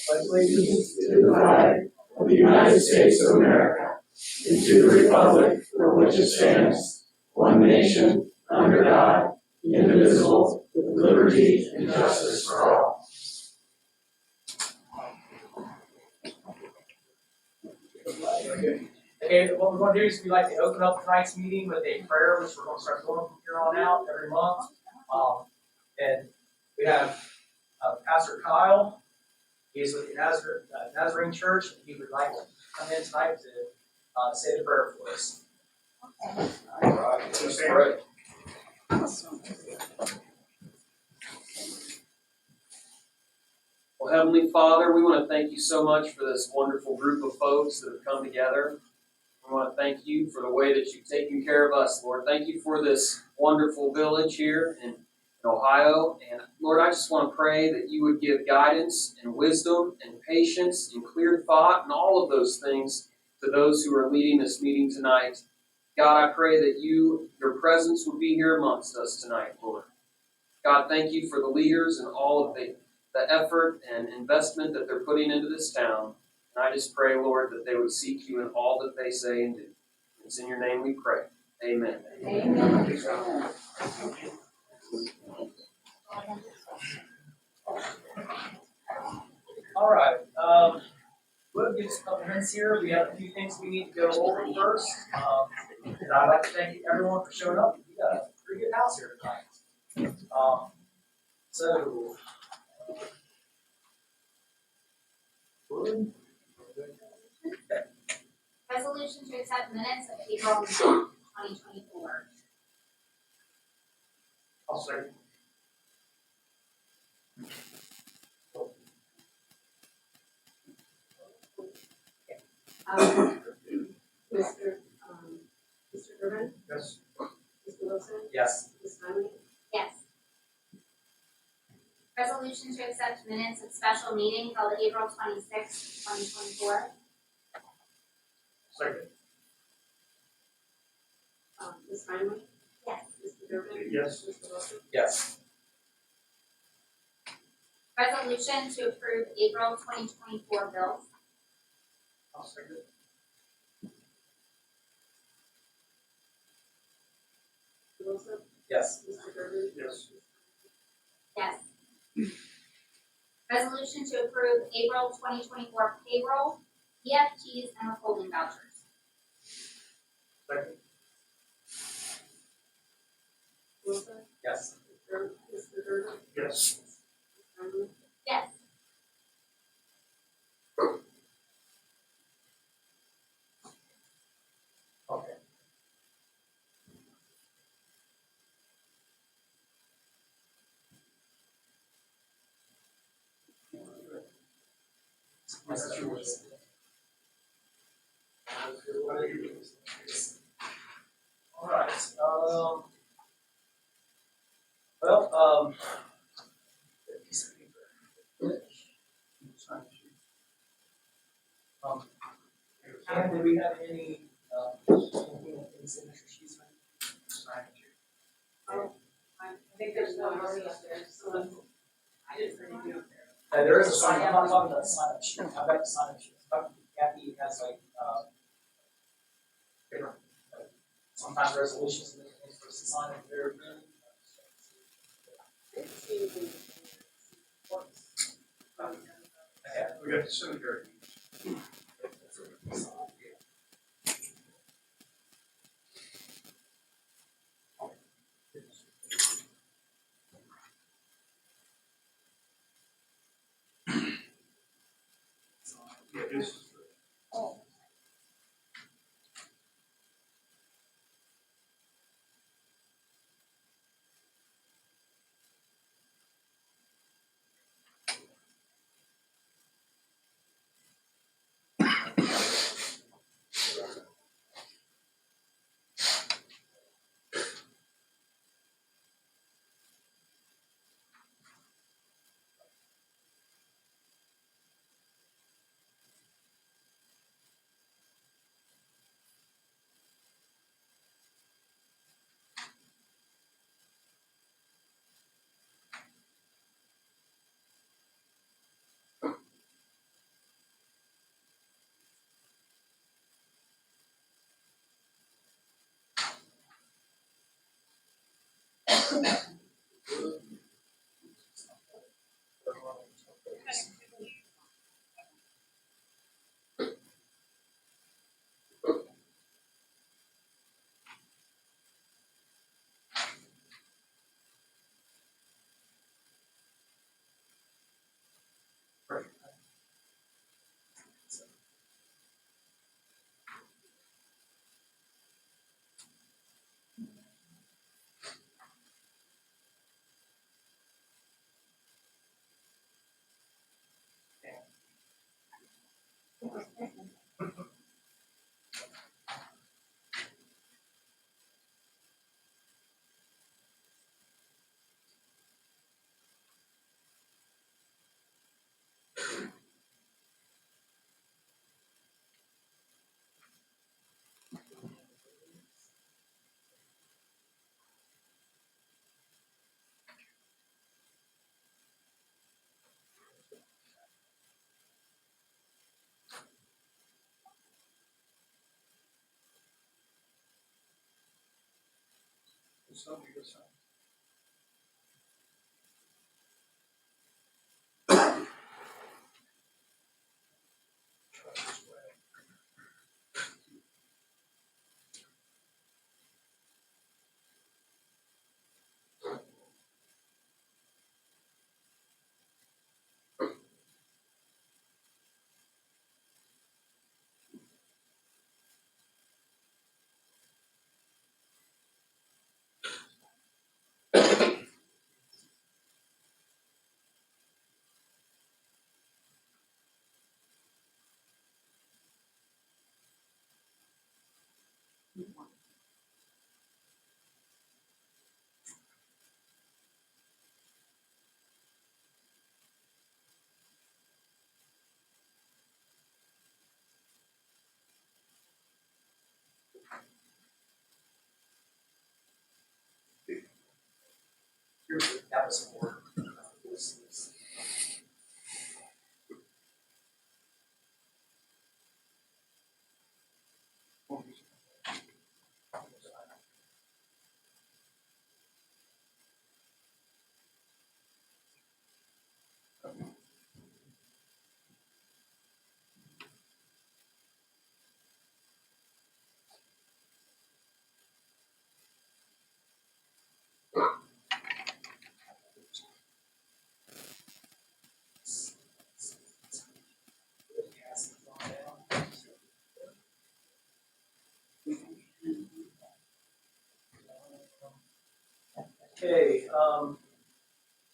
pledge allegiance to the flag of the United States of America and to the republic for which it stands, one nation, under God, indivisible, with liberty and justice for all. Okay, what we're going to do is we'd like to open up tonight's meeting with a prayer, which we're going to start doing from here on out every month. And we have Pastor Kyle. He is with the Nazarene Church, and he would like to come in tonight to say the prayer for us. All right, let's pray. Well, Heavenly Father, we want to thank you so much for this wonderful group of folks that have come together. We want to thank you for the way that you've taken care of us, Lord. Thank you for this wonderful village here in Ohio. And Lord, I just want to pray that you would give guidance and wisdom and patience and clear thought and all of those things to those who are leading this meeting tonight. God, I pray that your presence would be here amongst us tonight, Lord. God, thank you for the leaders and all of the effort and investment that they're putting into this town. And I just pray, Lord, that they would seek you in all that they say and do. It's in your name we pray. Amen. Amen. All right. We'll give us a couple minutes here. We have a few things we need to go over first. And I'd like to thank everyone for showing up. We got a pretty good house here tonight. Resolution to accept minutes of April 2024. I'll second. Mr. Urban? Yes. Mr. Wilson? Yes. Ms. Conley? Yes. Resolution to accept minutes of special meeting held April 26, 2024. Second. Ms. Conley? Yes. Mr. Urban? Yes. Mr. Wilson? Yes. Resolution to approve April 2024 bills. I'll second. Mr. Wilson? Yes. Mr. Urban? Yes. Yes. Resolution to approve April 2024 payroll, EFTs, and withholding vouchers. Second. Wilson? Yes. Mr. Urban? Yes. Ms. Conley? Yes. Okay. All right. And do we have any signature sheets? I think there's one more up there, so I didn't bring you up there. There is a sign. I'm not talking about the sign-up sheet. I've got the sign-up sheet. Kathy has like different. Sometimes resolutions and things for sign up there. Yeah, we got the cemetery. That was important. Okay,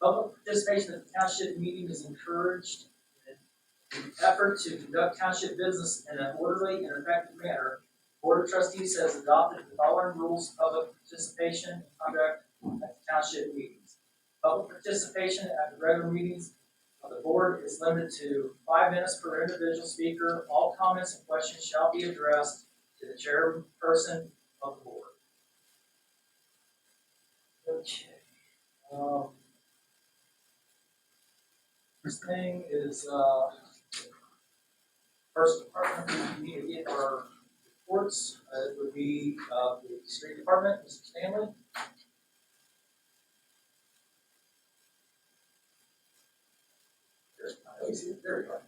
public participation at the township meeting is encouraged. In an effort to conduct township business in an orderly and effective manner, the Board of Trustees has adopted the following rules of public participation and conduct at the township meetings. Public participation at the regular meetings of the board is limited to 5 minutes per individual speaker. All comments and questions shall be addressed to the chairperson of the board. Okay. First thing is, first department, we need to get our reports. It would be, the street department, Mr. Stanley. There we go.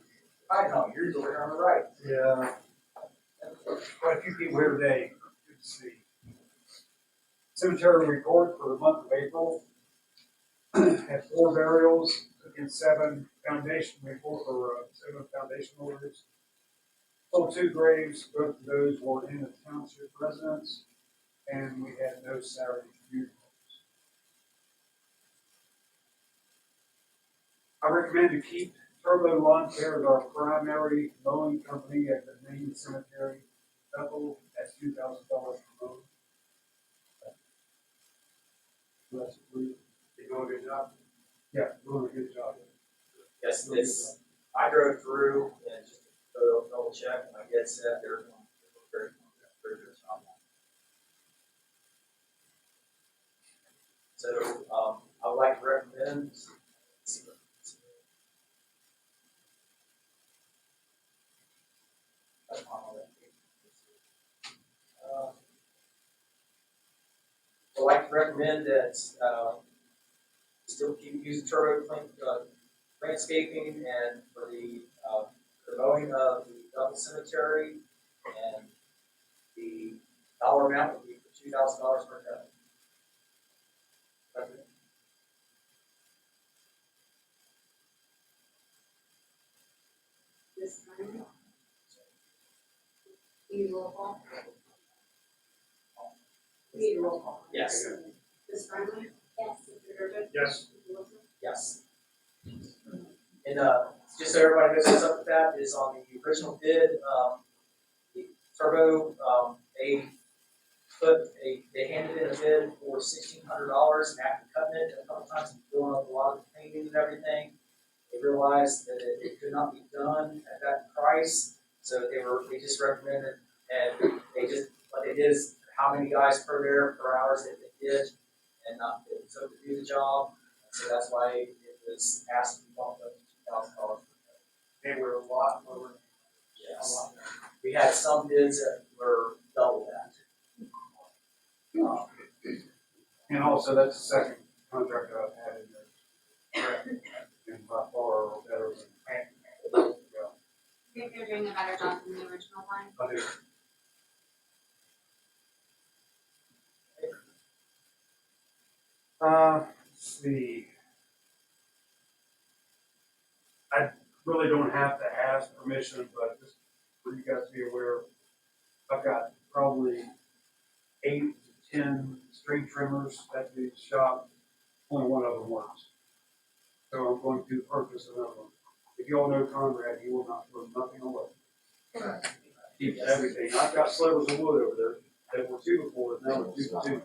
I know, you're over on the right. Yeah, quite a few people here today. Good to see. Cemetery report for the month of April. Had 4 burials, took in 7 foundation report for 7 foundation orders. Sold 2 graves, both of those were in the township residence, and we had no Saturday funerals. I recommend to keep Turbo Lawn Care as our primary mowing company at the main cemetery. Bethel at $2,000 per mow. That's approved. They doing a good job? Yeah, doing a good job. Yes, this, I drove through and just double check, and I get set, they're very good job. So, I would like to recommend. I'd like to recommend that, still keep using turbo landscaping and for the mowing of the double cemetery, and the dollar amount would be $2,000 per head. This time. You roll call. We need a roll call. Yes. Ms. Frymark? Yes. Mr. Durkin? Yes. Mr. Wilson? Yes. And, just so everybody knows what's up with that, is on the original bid, the turbo, they handed in a bid for $1,600, and after cutting it a couple times and filling up a lot of the painting and everything, they realized that it could not be done at that price, so they just recommended, and what they did is how many guys per there, per hours that they did, and not, it took to do the job, so that's why it was asked to be bumped up to $2,000. They were a lot lower. Yes. We had some bids that were double that. And also, that's the second contract I've had in there. And by far better than. I think they're doing a better job than the original one. I do. Let's see. I really don't have to ask permission, but just for you guys to be aware, I've got probably 8 to 10 string trimmers at the shop. Only one of them works. So I'm going to purchase another one. If you all know Conrad, he will not throw nothing away. Keeps everything. I've got slivers of wood over there that were 2 before, now they're 2 to 2.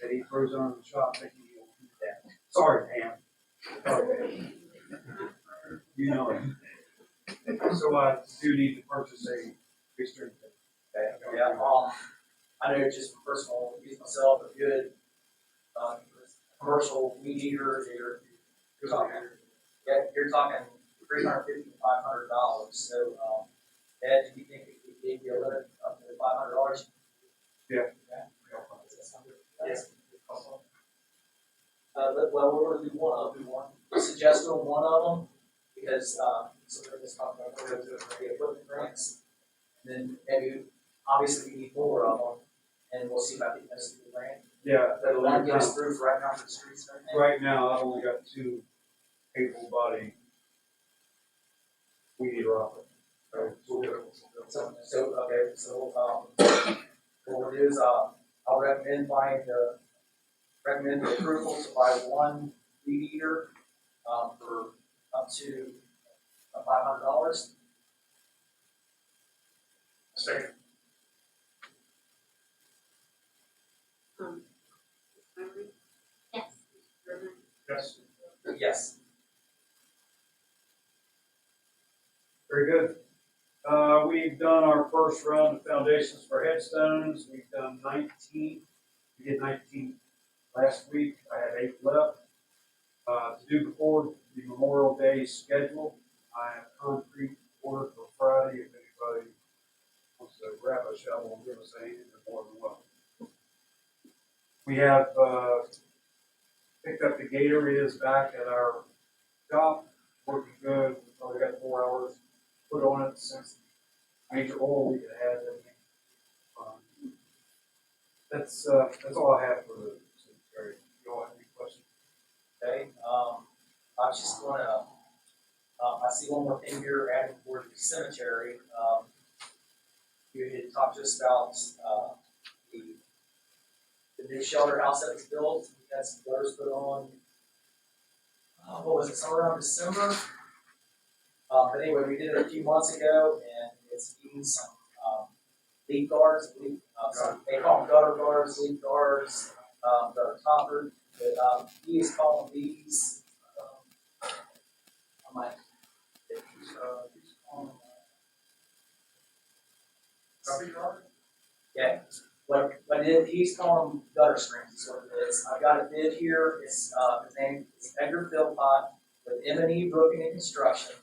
That he throws on the shop thinking he'll do that. Sorry, Pam. Sorry. You know it. So I do need to purchase a big string. Okay, yeah, I know just for personal use myself, a good, commercial weed eater, you're talking $350 to $500, so, Ed, do you think it could be a limit up to $500? Yeah. Yes. Well, we're gonna do one. Suggest doing one of them, because, so we're just talking about the equipment grants. And then maybe, obviously, we need more of them, and we'll see about the rest of the grant. Yeah. But will that get us through for right now for the streets and everything? Right now, I've only got 2 able-bodied weed eater operators. What we'll do is, I'll recommend the approval to buy one weed eater, for up to $500. Second. Ms. Frymark? Yes. Mr. Durkin? Yes. Yes. Very good. We've done our first round of foundations for headstones. We've done 19. We did 19 last week. I have 8 left. To do before the Memorial Day schedule, I have concrete ordered for Friday. If anybody wants to grab a shovel and give us a hand, they're more than welcome. We have picked up the gate areas back at our shop, working good. We've probably got 4 hours put on it since major oil we had had. That's all I have for the cemetery. You all have any questions? Okay, I was just gonna, I see one more thing here adding for the cemetery. You had talked to us about, the new shelter house that was built. We had some gutters put on. What was it, somewhere around December? But anyway, we did it a few months ago, and it's needing some, leak guards, they call them gutter guards, leak guards, gutter toppers, but, he is calling these, I might, he's calling them, Copy guard? yeah, he's calling them gutter screens, is what it is. I've got a bid here, his name is Edgar Philpott with M&E Roofing and Construction.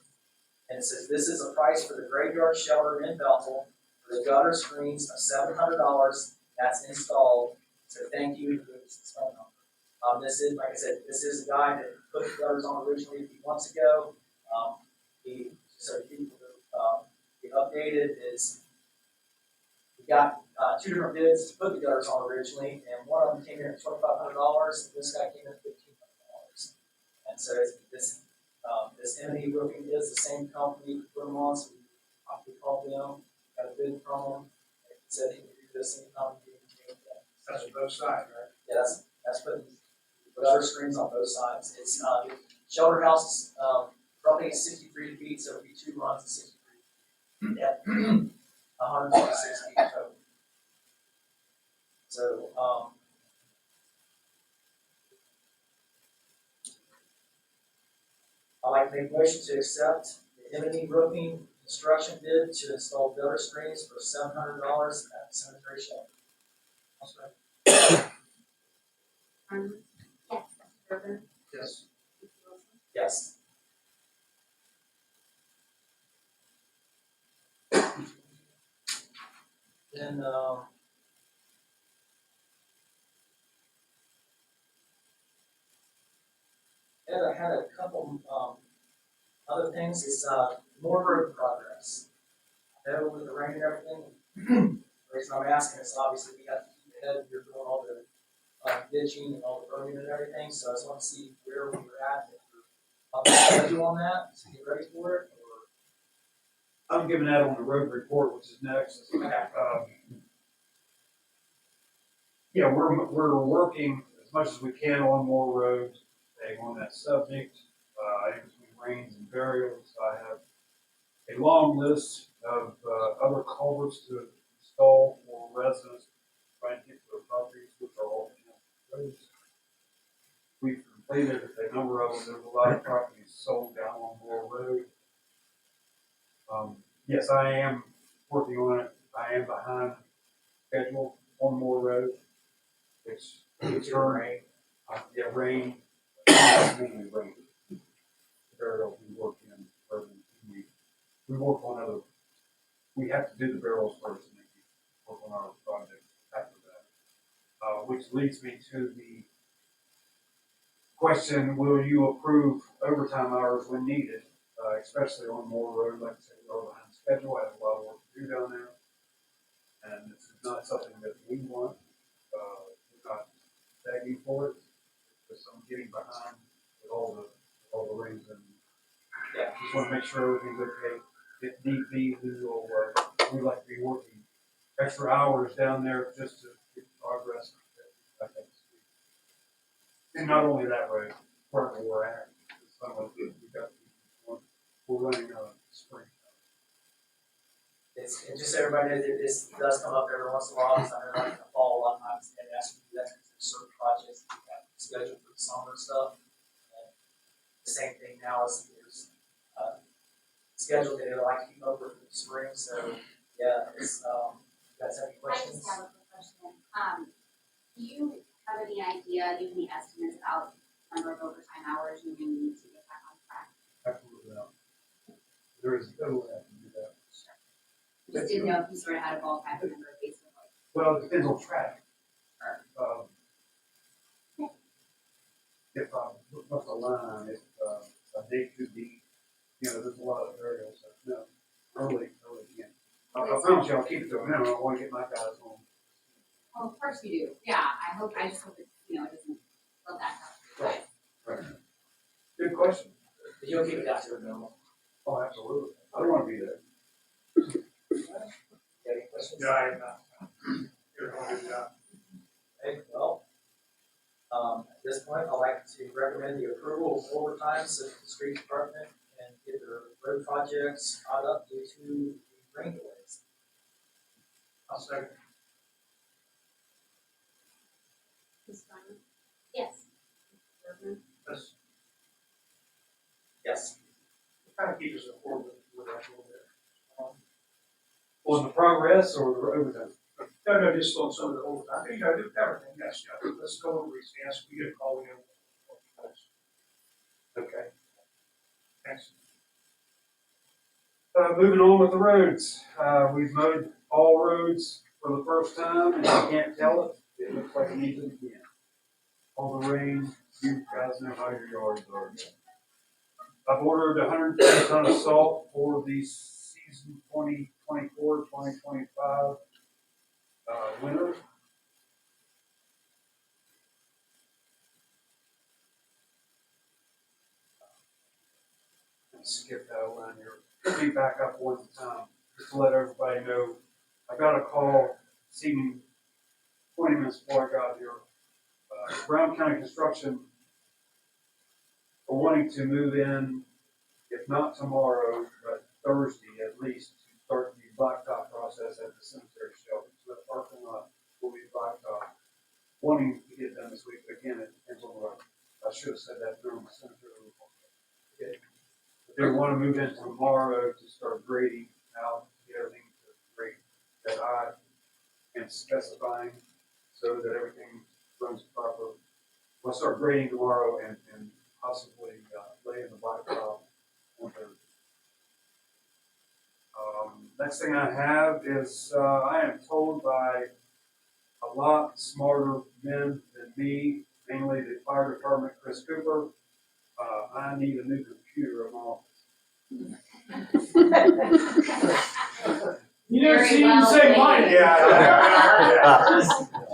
And it says, this is a price for the graveyard shelter in Belleville for the gutter screens of $700, that's installed. So thank you for this phone number. This is, like I said, this is a guy that put the gutters on originally a few months ago. So people, get updated is, we got, two different bids to put the gutters on originally, and one of them came in at $2,500, this guy came in at $1,500. And so this M&E Roofing is the same company we put them on, so we called them, got a bid from them, and he said he could do this anytime we can change that. That's on both sides, right? Yeah, that's putting gutter screens on both sides. It's, the shelter house is, roughly 63 feet, so it'll be 2 runs of 63 feet. Yeah, 126 feet total. So, I'd like to make a motion to accept the M&E Roofing construction bid to install gutter screens for $700 at the cemetery shelter. Yes, Mr. Gerber? Yes. Mr. Wilson? Yes. Then, I had a couple, other things, is, more road progress. I know with the rain and everything, the reason I'm asking is obviously we have to keep ahead, you're doing all the, ditching and all the burning and everything, so I just want to see where we were at, if we're on the schedule on that, to get ready for it, or. I'm giving that on the road report, which is next. Yeah, we're working as much as we can on more roads. On that subject, in between rains and burials, I have a long list of other culverts to install for residents trying to get to their properties, which are all roads. We've completed a number of them. There's a lot of properties sold down on Moore Road. Yes, I am working on it. I am behind schedule on Moore Road. It's rain. Yeah, rain. Mainly rain. Burial we work in urban. We work on other. We have to do the barrels first and then we work on our project after that. Which leads me to the question: will you approve overtime hours when needed, especially on Moore Road? Like I said, we're behind schedule. I have a lot of work to do down there, and this is not something that we want. We're not begging for it. It's just I'm getting behind with all the rings, and Yeah. just want to make sure everything's okay. If need be, we like to be working extra hours down there just to get progress. And not only that road, wherever we're at, we're running a spring. It's just so everybody knows, this does come up every once in a while, because I know like in the fall, a lot of times they ask you to do that, because there's certain projects that you have scheduled for the summer and stuff. And the same thing now is there's, schedule that they like to keep up with in the spring, so, yeah, it's, you guys have any I questions? just have a quick question. Do you have any idea, do you have any estimates about number of overtime hours you may need to get back on track? Absolutely not. There is no way I can do that. Just didn't know if you sort of had a ballpark number based on like. Well, it depends on traffic. If I look up the line, if a day could be, there's a lot of variables. So no, early again. I promise you, I'll keep it to a minimum. I want to get my guys home. Oh, of course you do. Yeah, I just hope it, it doesn't fill that up. Right. Good question. You'll keep it down to a minimum. Oh, absolutely. I don't want to be there. You have any questions? I am not. You're doing a good job. Okay, well, at this point, I'd like to recommend the approval of overtime so that the street department can get their road projects caught up due to the rain delays. I'll second. Ms. Steiner? Yes. Mr. Gerber? Yes. Yes. Kind of keep us informed with that a little bit. On the progress or the overtime? No, just on some of the overtime. Do everything. Yes, yeah. Let's go over these. Yes, we get a call in. Okay. Thanks. Moving on with the roads. We've mowed all roads for the first time, and you can't tell it. it looks like it needs it again. All the rain, you guys know how your yards are. I've ordered 150 tons of salt for the season 2024-2025 winter. Skip that line here. Let me back up one time, just to let everybody know. I got a call, seeming 20 minutes before I got here. Brown County Construction are wanting to move in, if not tomorrow, but Thursday at least, to start the blacktop process at the cemetery shelter. So the parking lot will be blacktop. Wanting to get done this week, but again, it depends on what I should have said that during the cemetery report. Okay. But they want to move in tomorrow to start grading out, get everything to the grade that I am specifying so that everything runs proper. We'll start grading tomorrow and possibly lay in the blacktop on Thursday. Next thing I have is I am told by a lot smarter men than me, mainly the fire department, Chris Cooper, I need a new computer in my office. You never Very see him well say played. mine. Yeah.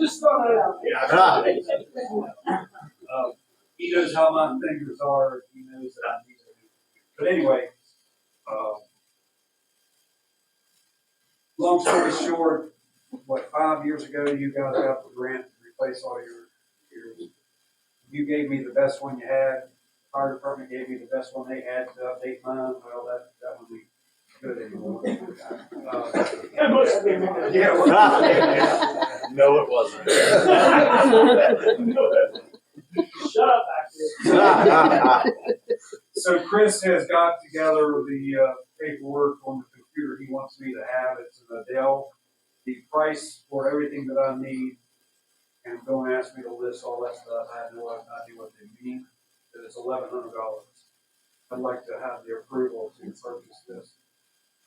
Just throw it out. He knows how my fingers are. He knows that I need to do. But anyway, long story short, 5 years ago, you guys got the grant to replace all your computers. You gave me the best one you had. Fire department gave me the best one they had to update mine. Well, that would be good anymore. That must have been mine. Yeah. No, it wasn't. Shut up back there. So Chris has got together the paperwork on the computer he wants me to have. It's an Dell. The price for everything that I need, and don't ask me to list all that stuff. I have no idea what they mean. But it's $1,100. I'd like to have the approval to purchase this.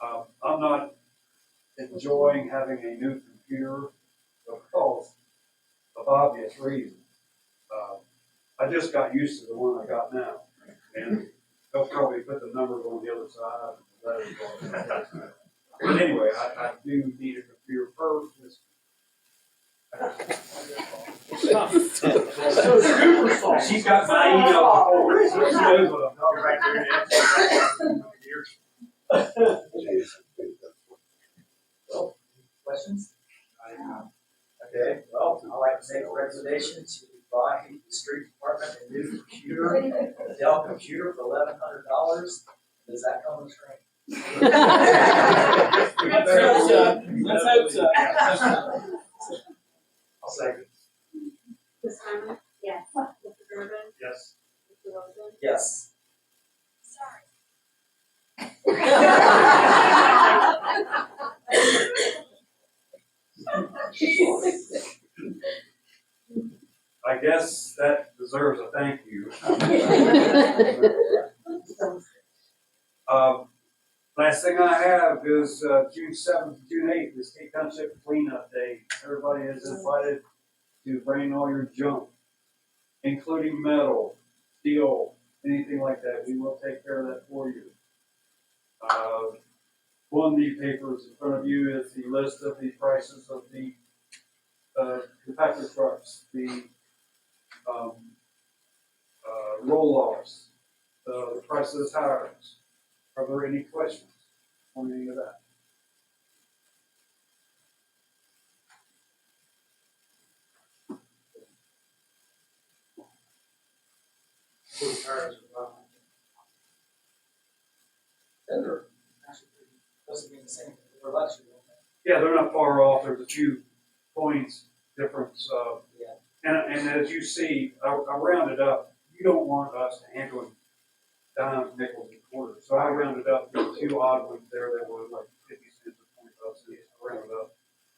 I'm not enjoying having a new computer because of obvious reasons. I just got used to the one I got now, and they'll probably put the numbers on the other side. But anyway, I do need a computer first. So it's Cooper's fault. She's got my email before. She knows what I'm talking about. Questions? Okay, well, I'd like to make a recommendation to buy the street department a new computer, a Dell computer for $1,100. Does that come with training? Let's hope so. I'll second. Ms. Harmon? Yes. Mr. Durbin? Yes. Mr. Wilson? Yes. I guess that deserves a thank you. Last thing I have is June 7th, June 8th is Tate Township Cleanup Day. Everybody is invited to bring all your junk, including metal, steel, anything like that. We will take care of that for you. One of the papers in front of you is the list of the prices of the compactor trucks, the roll-offs, the price of the tires. Are there any questions on any of that? They're actually supposed to be the same for luxury. Yeah, they're not far off. There's a few points difference. Yeah. And as you see, I rounded up. You don't want us handling dimes, nickels, and quarters. So I rounded up the two odd ones there that were like 50 cents or 25 cents. I rounded up.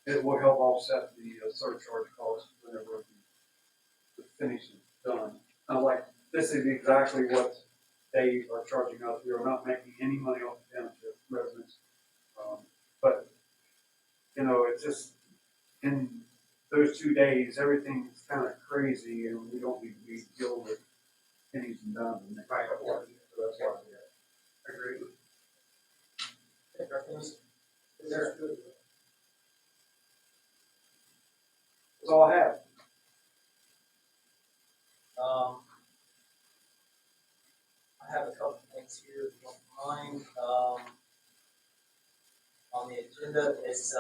It will help offset the surcharge cost whenever the finish is done. Like this is exactly what they are charging us. We are not making any money off the township residents. But you know, it's just in those those 2 days, everything's kind of crazy and we don't need to be dealing with pennies and dimes and right. So that's why I agree. Is there, That's all I have. I have a couple things here, if you don't mind. On the agenda is,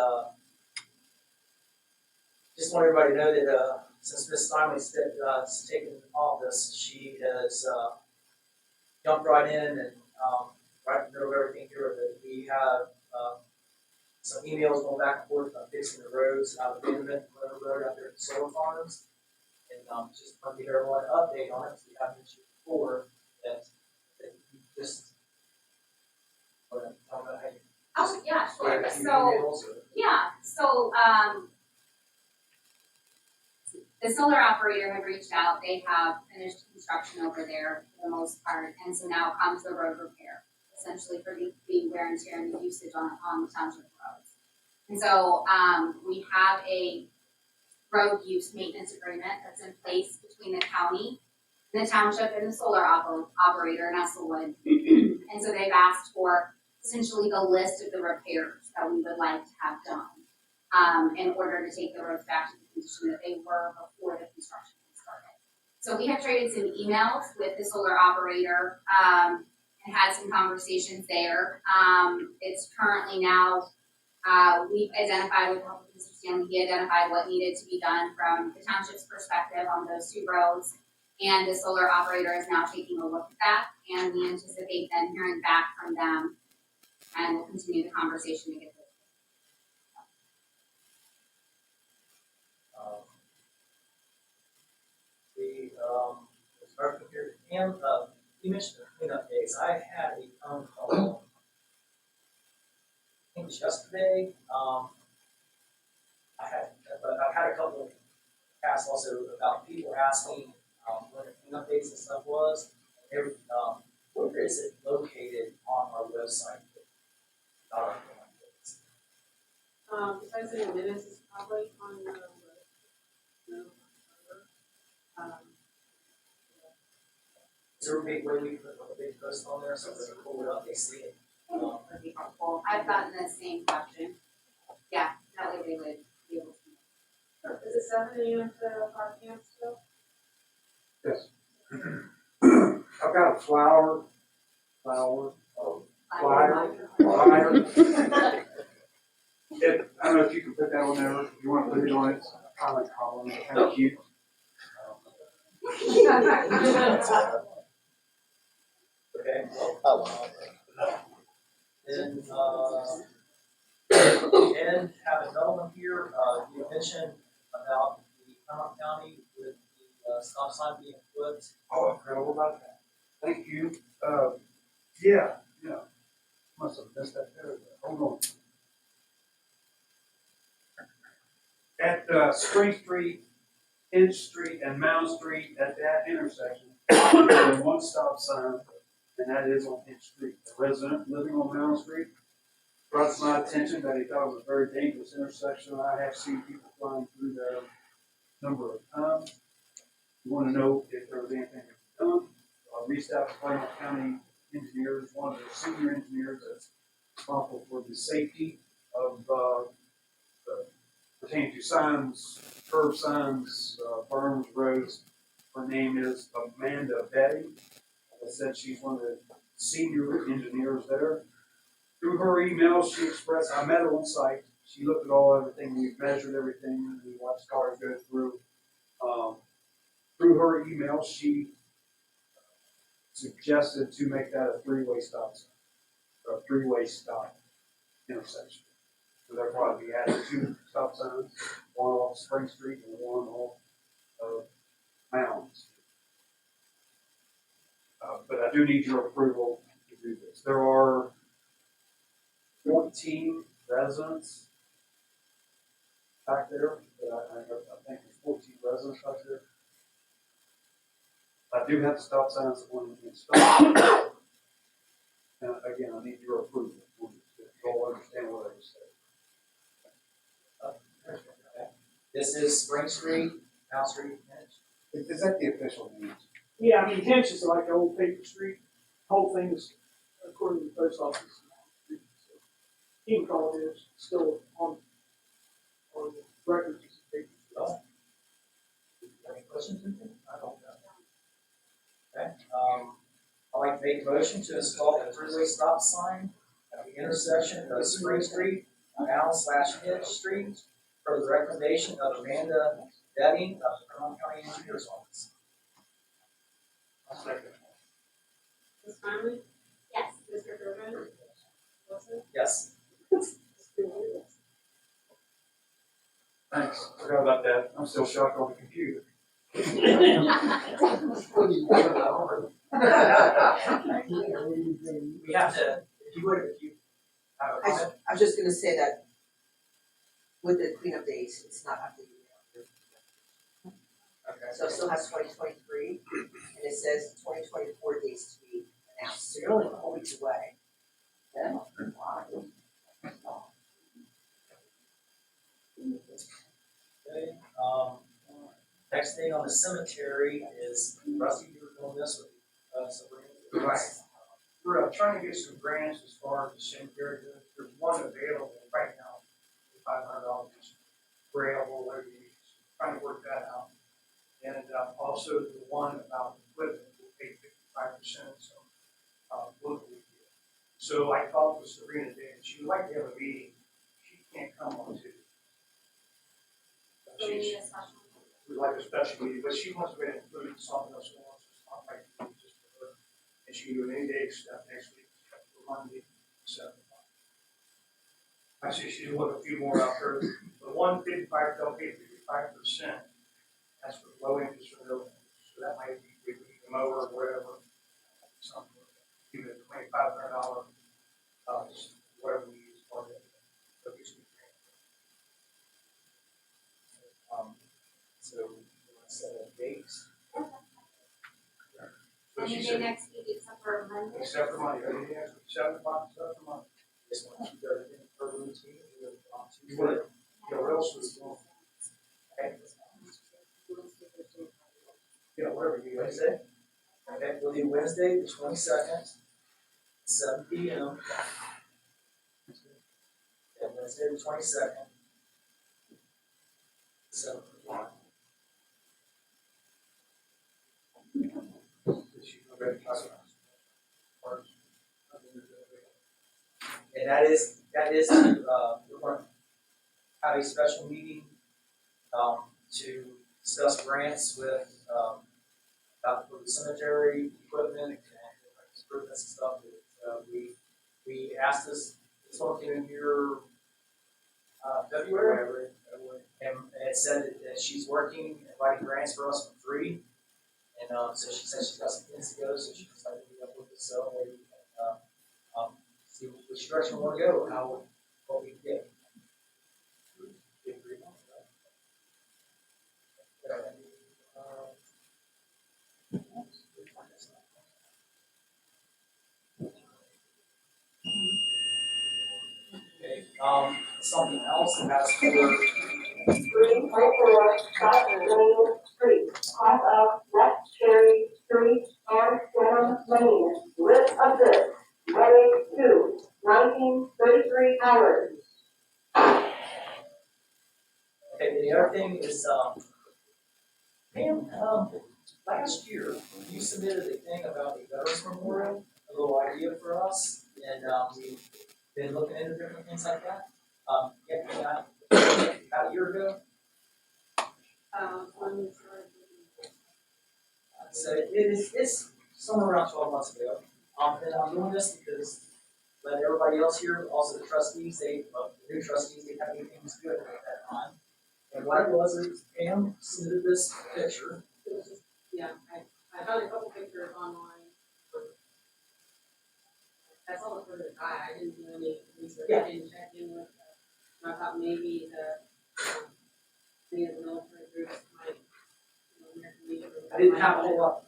just want everybody to know that, since Ms. Steinley's taken office, she has, jumped right in and, right in the middle of everything here, that we have, some emails going back and forth about fixing the roads out of Abandonment Road out there at the solar farms. And, just want to give everyone an update on it, so we haven't mentioned before, that you just, talk about how you. Oh, yeah, sure. Just, So, emails or- yeah, so, the solar operator had reached out. They have finished construction over there for the most part, and so now comes the road repair, essentially for the wear and tear and the usage on the township roads. And so, we have a road use maintenance agreement that's in place between the county, the township, and the solar operator, Nestlewood. And so they've asked for essentially the list of the repairs that we would like to have done, in order to take the roads back to the condition that they were before the construction started. So we have traded some emails with the solar operator, and had some conversations there. It's currently now, we've identified with the help of Mr. Stanley, he identified what needed to be done from the township's perspective on those 2 roads. And the solar operator is now taking a look at that, and we anticipate then hearing back from them, and we'll continue the conversation to get this. Start from here. And, you mentioned the cleanup days. I had a phone call, I think it was yesterday. I've had a couple of asks also about people asking, when the cleanup days and stuff was. Where is it located on our website? Besides the minutes, it's probably on the, Is there a big way we can put a big post on there so they can pull it up, they see it? Would be helpful. I've gotten the same question. Yeah, that way they would be able to. is it 7 AM to 5 PM still? Yes. I've got a flyer. Flyer. I don't know if you can put that on there, if you want to put it on its comment column, it's kind of cute. Okay. Then, and have another one here, you mentioned about the Claremont County with the stop sign being flipped. Oh, incredible about that. Thank you. Yeah. Must have missed that there. Hold on. At Spring Street, Inch Street, and Mound Street, at that intersection, there's one stop sign, and that is on Inch Street. The resident living on Mound Street brought to my attention that he thought it was a very dangerous intersection. I have seen people flying through there a number of times. You want to know if there was anything done? I reached out to Claremont County engineers, one of the senior engineers that's responsible for the safety of pertaining to signs, curb signs, berms, roads. Her name is Amanda Betty. Like I said, she's one of the senior engineers there. Through her email, she expressed, I met her on site. She looked at everything, we measured everything, we watched cars go through. Through her email, she suggested to make that a 3-way stop sign, or a 3-way stop intersection. So therefore, I'd be adding 2 stop signs, one off Spring Street and one off Mounds. But I do need your approval to do this. There are 14 residents back there. I think there's 14 residents back there. I do have the stop signs that want to be installed. And again, I need your approval. You all understand what I just said. This is Spring Street, Mount Street, Is that the official name? Yeah, I mean, Hinch is like the old paper street, whole thing is according to the post office. You can call it is, still on the records as a paper street. Any questions? I don't know. Okay, I'd like to make a motion to install a three-way stop sign at the intersection of Spring Street, Allen/Hitch Street, for the recommendation of Amanda Detting of the Cumberland County Engineers Office. Ms. Conley? Yes. Mr. Urban? Wilson? Yes. Thanks, forgot about that. I'm still shocked on the computer. We have to, if you have a comment. I was just gonna say that with the cleanup dates, it's not updated. Okay. So it still has 2023, and it says 2024 dates to be announced, so you're only 4 weeks away. Yeah. Okay, next thing on the cemetery is, Rusty, you were doing this with, Sabrina. Right. We're trying to get some grants as far as the cemetery. There's one available right now, $500 available, whatever you need. Trying to work that out. And also the one about equipment, we'll pay 55%, so local. So I talked with Sabrina today, and she would like to have a meeting. She can't come on Tuesday. So we need a special. We'd like a special meeting, but she wants to include something else, so it's not like just for her. And she can do an in-day stuff next week, for Monday, 7 o'clock. I see she's looking a few more out there. The 155, they'll pay 55%. That's for low interest for no interest. So that might be, if we come over or whatever, something, even a $2,500, whatever we use for it. But it's good. So, you want to set a date? But she Any day said, next week except for Monday? except for Monday, everything else, 7 o'clock, except for Monday. Just want to keep everything per routine, You want it? Yeah, what else was going? Okay. Yeah, whatever you guys Wednesday? Okay, we'll do Wednesday, the 22nd, 7 p.m. Yeah, Wednesday, the 22nd. 7 p.m. And that is, we're going to have a special meeting, to discuss grants with, about for the cemetery equipment and improvements and stuff. We asked this one came in here, February, and it said that she's working and writing grants for us for free. And, so she said she's got some things to go, so she's excited to be up with us, so maybe, see which direction we want to go, how, what we can get. Okay, something else that has to do. 304 South Lane Street, off of West Cherry Street and Salem Lane, with a bid, May 2, 1933 hours. Okay, the other thing is, Pam, last year, you submitted a thing about the Veterans Memorial, a little idea for us, and, we've been looking into different things like that. Yeah, about a year ago, so it's somewhere around 12 months ago. And I'm doing this because let everybody else here, also the trustees, the new trustees, they have anything to do with it at that time. And what it was is Pam submitted this picture. It was just, yeah, I found a couple pictures online. That's all for the guy, I didn't do any research, I didn't check in with, I thought maybe any of the military groups might, American Legion. I didn't have a whole lot,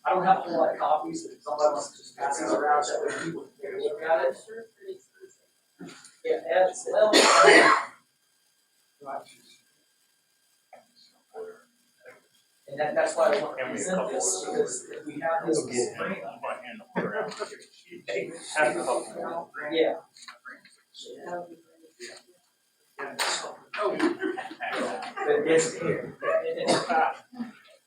I don't have a whole lot of copies, but somebody wants to just pass these around so that people can take a look at it. Sure, it's pretty expensive. Yeah, and well, And that's why I want to present this, because if we have this grant. Yeah. But it's here.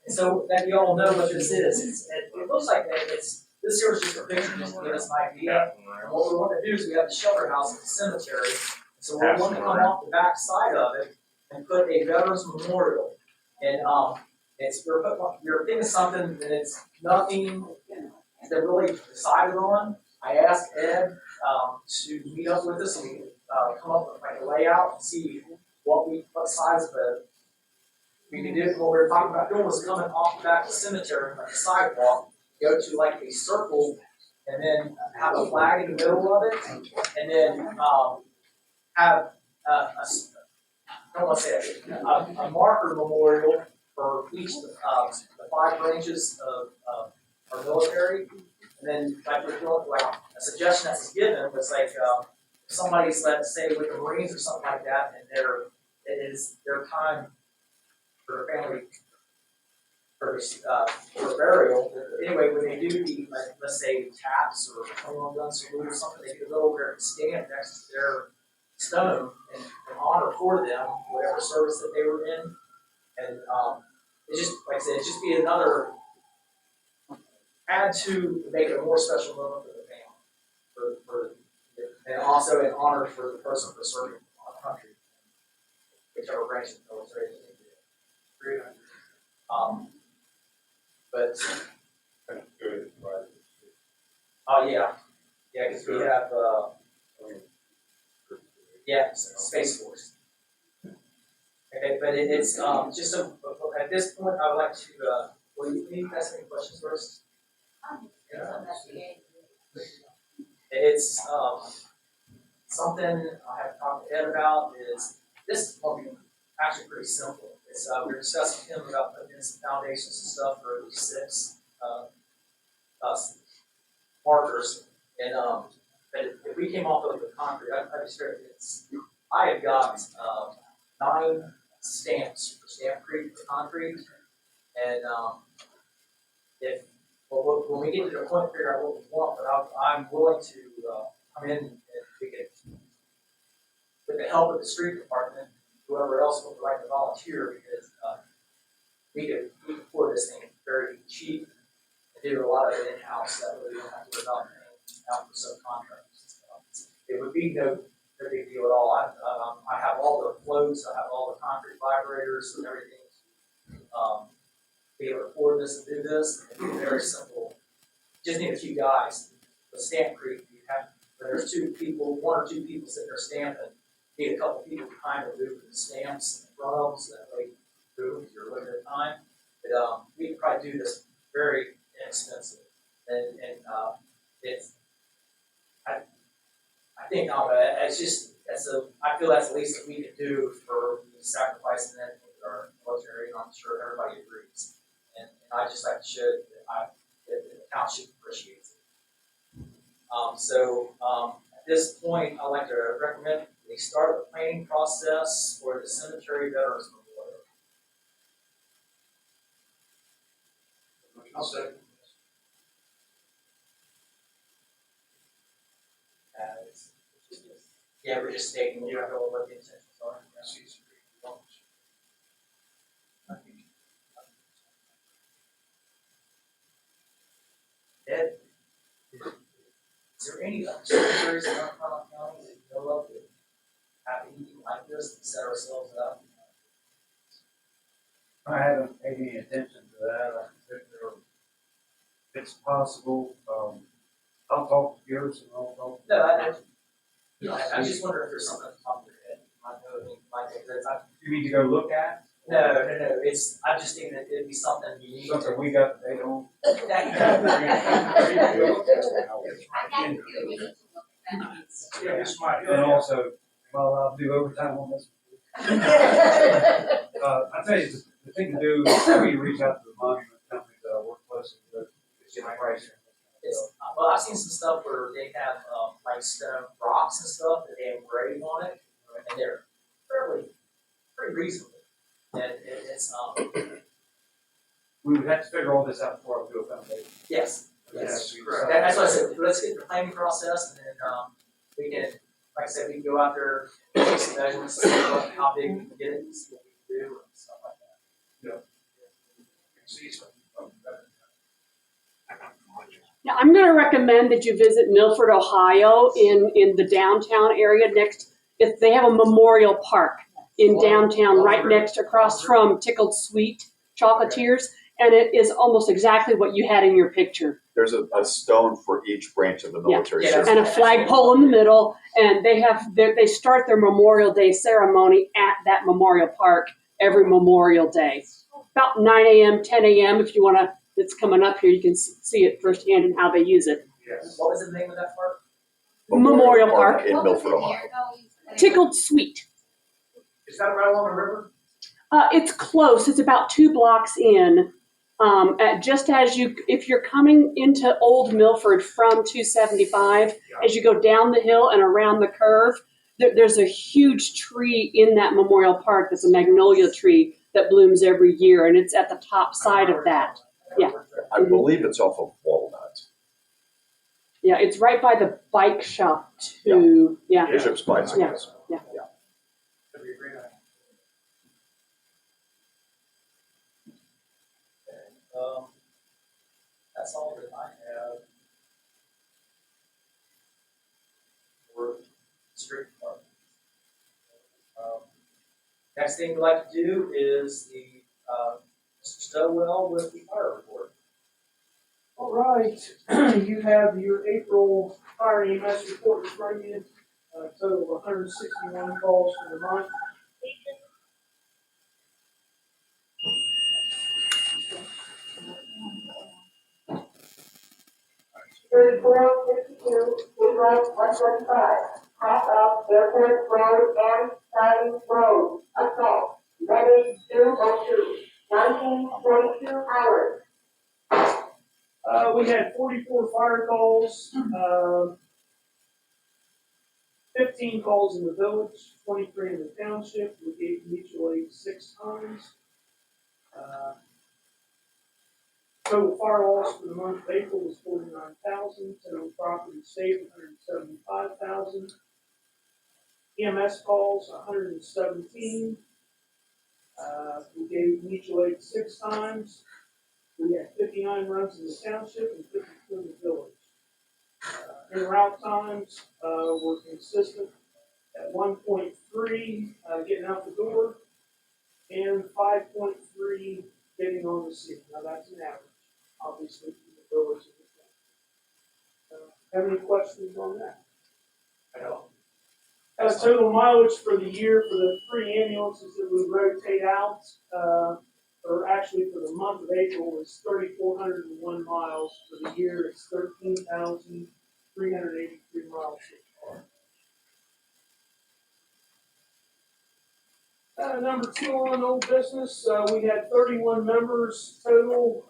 And so that you all know what this is. It looks like this here is just a picture, just to give us an idea. And what we want to do is we have the shelter house at the cemetery. So we want to come off the back side of it and put a veterans memorial. And you're thinking something that it's nothing that really decided on. I asked Ed to meet up with us and we come up with like a layout and see what size of we could do. What we were talking about doing was coming off the back of the cemetery, like a sidewalk, go to like a circle, and then have a flag in the middle of it, and then have I don't want to say it, a marker memorial for each of the 5 branches of our military. And then like we're doing, like a suggestion that was given was like if somebody's, let's say, with the Marines or something like that, and it is their time for their family for burial. Anyway, when they do the, like, let's say, taps or 21 gun salute or something, they could go over there and stand next to their stone and honor for them whatever service that they were in. And it just, like I said, it just be another add to make it a more special moment for the family, and also an honor for the person for serving our country, whichever branch of the military that they did. But yeah, because we have Space Force. Okay, but it's just at this point I would like to well, you guys have any questions first? It's something I have talked to Ed about is this will be actually pretty simple. It's we're discussing with him about putting in some foundations and stuff for these 6 markers. And but if we came off of the concrete, I'd be straight. I have got 9 stamps for Stampcrete for concrete, and when we get to the point, figure out what we want. But I'm willing to come in and we can, with the help of the street department, whoever else would like to volunteer, because we could pour this thing very cheap and do a lot of it in-house. That way we don't have to worry about paying out for subcontractors. It would be no big deal at all. I have all the floats, I have all the concrete vibrators and everything to be able to pour this and do this. It's very simple. Just need a few guys. With Stampcrete, you have there's 1 or 2 people sitting there stamping. Need a couple people behind to move the stamps and run them, so that way you move your limited time. But we can probably do this very inexpensive, and it's I think it's just I feel that's the least that we can do for sacrificing that for our military, and I'm sure everybody agrees. And I just like to show that the township appreciates it. At this point, I'd like to recommend we start the planning process for the cemetery veterans memorial. I'll second. Yeah, we're just stating what the intentions are. Ed, is there any cemeteries in our county that you know of that have anything like this to set ourselves up? I haven't paid any attention to that. I think it's possible. I'll talk to yours and I'll talk. I just wonder if there's something on top of your head. I know it might take that time. You need to go look at? No. I'm just thinking that it'd be something you need. Something we got the date on? Yeah, this might. And also, well, I'll do overtime on this. I tell you, the thing to do is we reach out to the monument companies that I work closely with, get my price. Well, I've seen some stuff where they have like stone rocks and stuff that they engrave on it, and they're pretty reasonable. And it's we would have to figure all this out before I do a foundation. Yes, Yes. correct. That's why I said, let's get the planning process and then, we can, like I said, we can go out there, take some measurements, see how big we can get it, and see what we can do and stuff like that. Now, I'm gonna recommend that you visit Milford, Ohio in the downtown area next, if they have a memorial park in downtown, right next, across from Tickled Sweet Chocolatiers, and it is almost exactly what you had in your picture. There's a stone for each branch of the military Yeah, service. And a flagpole in the middle, and they start their Memorial Day ceremony at that memorial park every Memorial Day. About 9 a.m., 10 a.m. if you wanna, it's coming up here, you can see it firsthand and how they use it. Yes. What was the name of that park? Memorial Park. In What was Milford, it Ohio. there, though? Tickled Sweet. Is that right along the river? It's close. It's about 2 blocks in. Just as if you're coming into Old Milford from 275, as you go down the hill and around the curve, there's a huge tree in that memorial park. That's a magnolia tree that blooms every year, and it's at the top side of that. Yeah. I believe it's off of Walnut. Yeah, it's right by the bike shop too. Yeah. Bishop's Bicycles. Yeah. That'd be a great idea. Okay, that's all that I have. For street department. Next thing we'd like to do is the, Mr. Stowell with the fire report. All right, you have your April fire EMS report in front of you, total of 161 calls for the month. Thirty-four, 52, Woodland, 125, half of Airport Road and Siding Road, assault, ready 202, 1942 hours. We had 44 fire calls, 15 calls in the village, 23 in the township. We gave mutual aid 6 times. Total fire loss for the month of April was 49,000. Total property saved 175,000. EMS calls 117. We gave mutual aid 6 times. We had 59 runs in the township and 52 in the village. En route times were consistent at 1.3 getting out the door and 5.3 getting on the scene. Now that's an average, obviously, for the village of the town. Have any questions on that? I don't. Total mileage for the year for the 3 ambulances that we rotate out, or actually for the month of April, was 3,401 miles. For the year, it's 13,383 miles so far. Number 2 on old business, we had 31 members total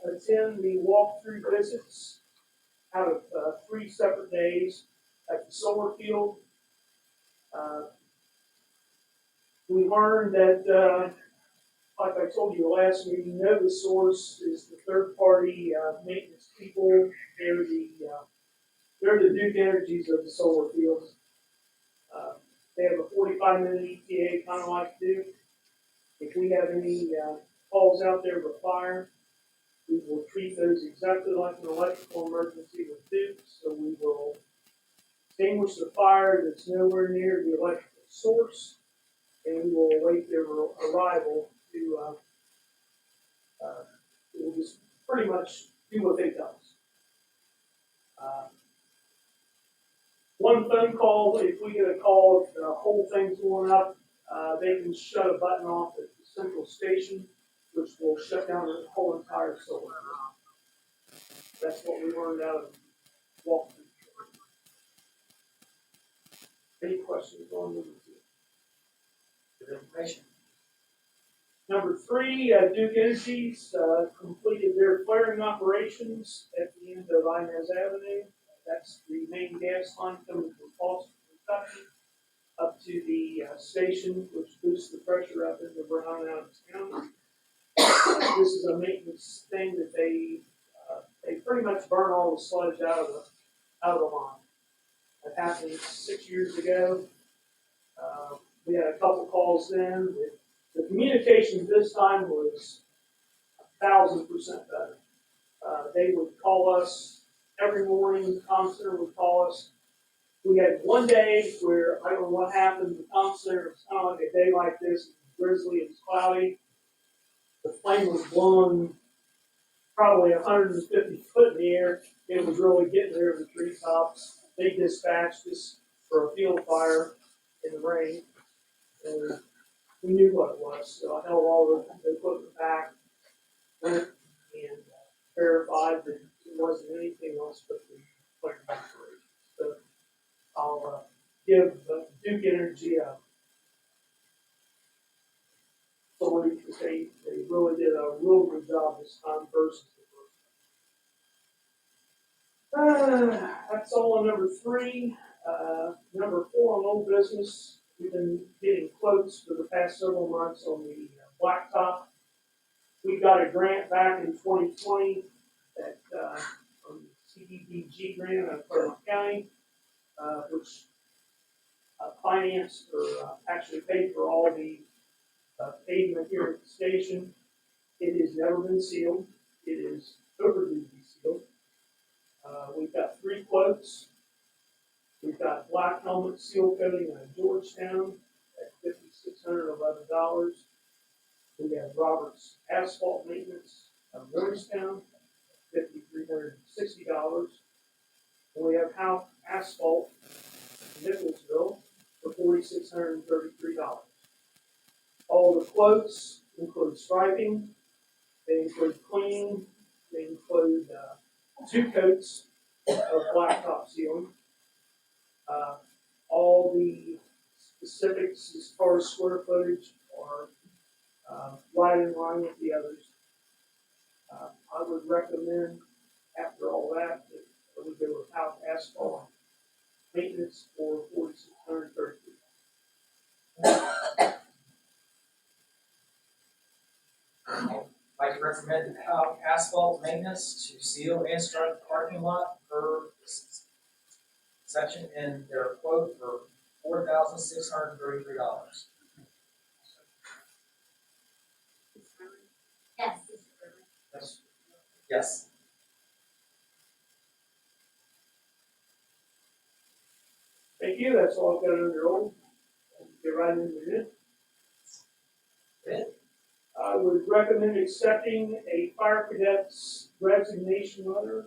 attend the walkthrough visits out of 3 separate days at the solar field. We learned that, like I told you last meeting, Nova Source is the third-party maintenance people. They're the Duke Energies of the solar fields. They have a 45-minute ETA, kind of like Duke. If we have any calls out there with fire, we will treat those exactly like an electrical emergency with Duke. So we will extinguish the fire that's nowhere near the electrical source, and we will await their arrival to, we'll just pretty much do what they tell us. One phone call, if we get a call, if the whole thing's going up, they can shut a button off at the central station, which will shut down the whole entire solar. That's what we learned out of walkthrough. Any questions on number 2? Good information. Number 3, Duke Energies completed their flaring operations at the end of Inez Avenue. That's the main gas line coming from Boston, Kentucky, up to the station, which boosts the pressure up into Brown Adams County. This is a maintenance thing that they pretty much burn all the sludge out of the line. That happened 6 years ago. We had a couple calls then. The communication this time was 1,000% better. They would call us every morning, the comm center would call us. We had one day where, I don't know what happened, the comm center was kind of like a day like this, it was drizzly, it was cloudy. The flame was blowing probably 150 foot in the air. It was really getting there in the treetops. They dispatched us for a field fire in the rain. And we knew what it was, so I held all the equipment back, went and verified that it wasn't anything else but the flare operation. So I'll give Duke Energy a salute because they really did a real good job this time versus the first time. That's all on number 3. Number 4 on old business. We've been getting quotes for the past several months on the blacktop. We got a grant back in 2020 that from the CDBG grant out of Claremont County, which financed or actually paid for all the pavement here at the station. It has never been sealed. It is overdue to be sealed. We've got 3 quotes. We've got black helmet seal coating in Georgetown at $5,611. We have Roberts asphalt maintenance of Morristown at $5,360. And we have House asphalt in Nicholsville for $4,633. All the quotes include striping, they include cleaning, they include 2 coats of blacktop sealing. All the specifics as far as square footage are right in line with the others. I would recommend, after all that we go with house asphalt maintenance for $4,633. I'd like to recommend how asphalt maintenance to seal and stripe the parking lot per section in their quote for $4,633. Yes. Yes. Yes. Thank you, that's all I've got under old. Get right into it. Good. I would recommend accepting a fire cadet's resignation letter.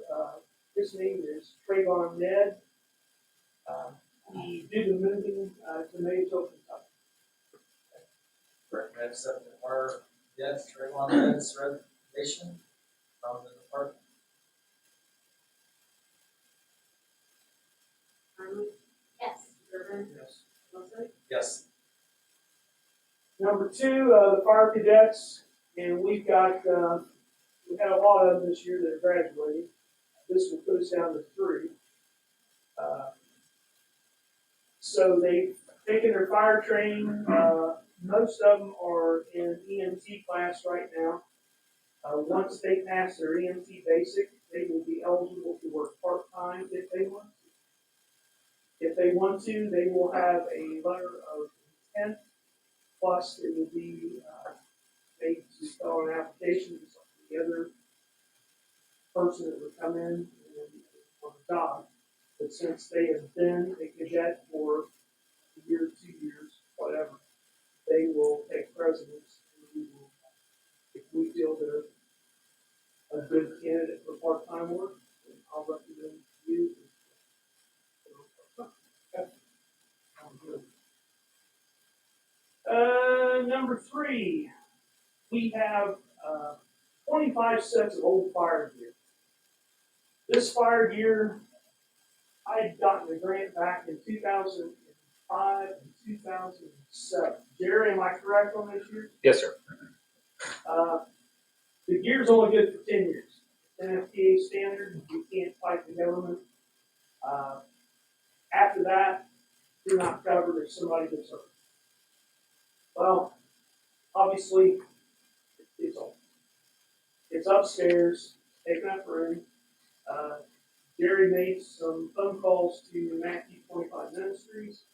His name is Trayvon Ned. He did the moving to Mayville, Kentucky. Recommend accepting the fire cadet's Trayvon Ned's resignation from the department. Yes. Yes. Yes. Number 2, the fire cadets, and we've got, we had a lot of them this year that are graduating. This will put us down to 3. So they've taken their fire training. Most of them are in EMT class right now. Once they pass their EMT basic, they will be eligible to work part-time if they want to. If they want to, they will have a letter of intent. Plus, it will be made to fill an application just like the other person that would come in on the job. But since they have been a cadet for a year, 2 years, whatever, they will take precedence. And we will, if we feel they're a good candidate for part-time work, then I'll recommend you. Number 3, we have 25 sets of old fire gear. This fire gear, I had gotten a grant back in 2005 and 2007. Jerry, am I correct on this year? Yes, sir. The gear's only good for 10 years. It's an FDA standard. You can't fight the government. After that, you're not covered if somebody gets hurt. Well, obviously, it's old. It's upstairs, taking up room. Jerry made some phone calls to Matthew 25 Ministries,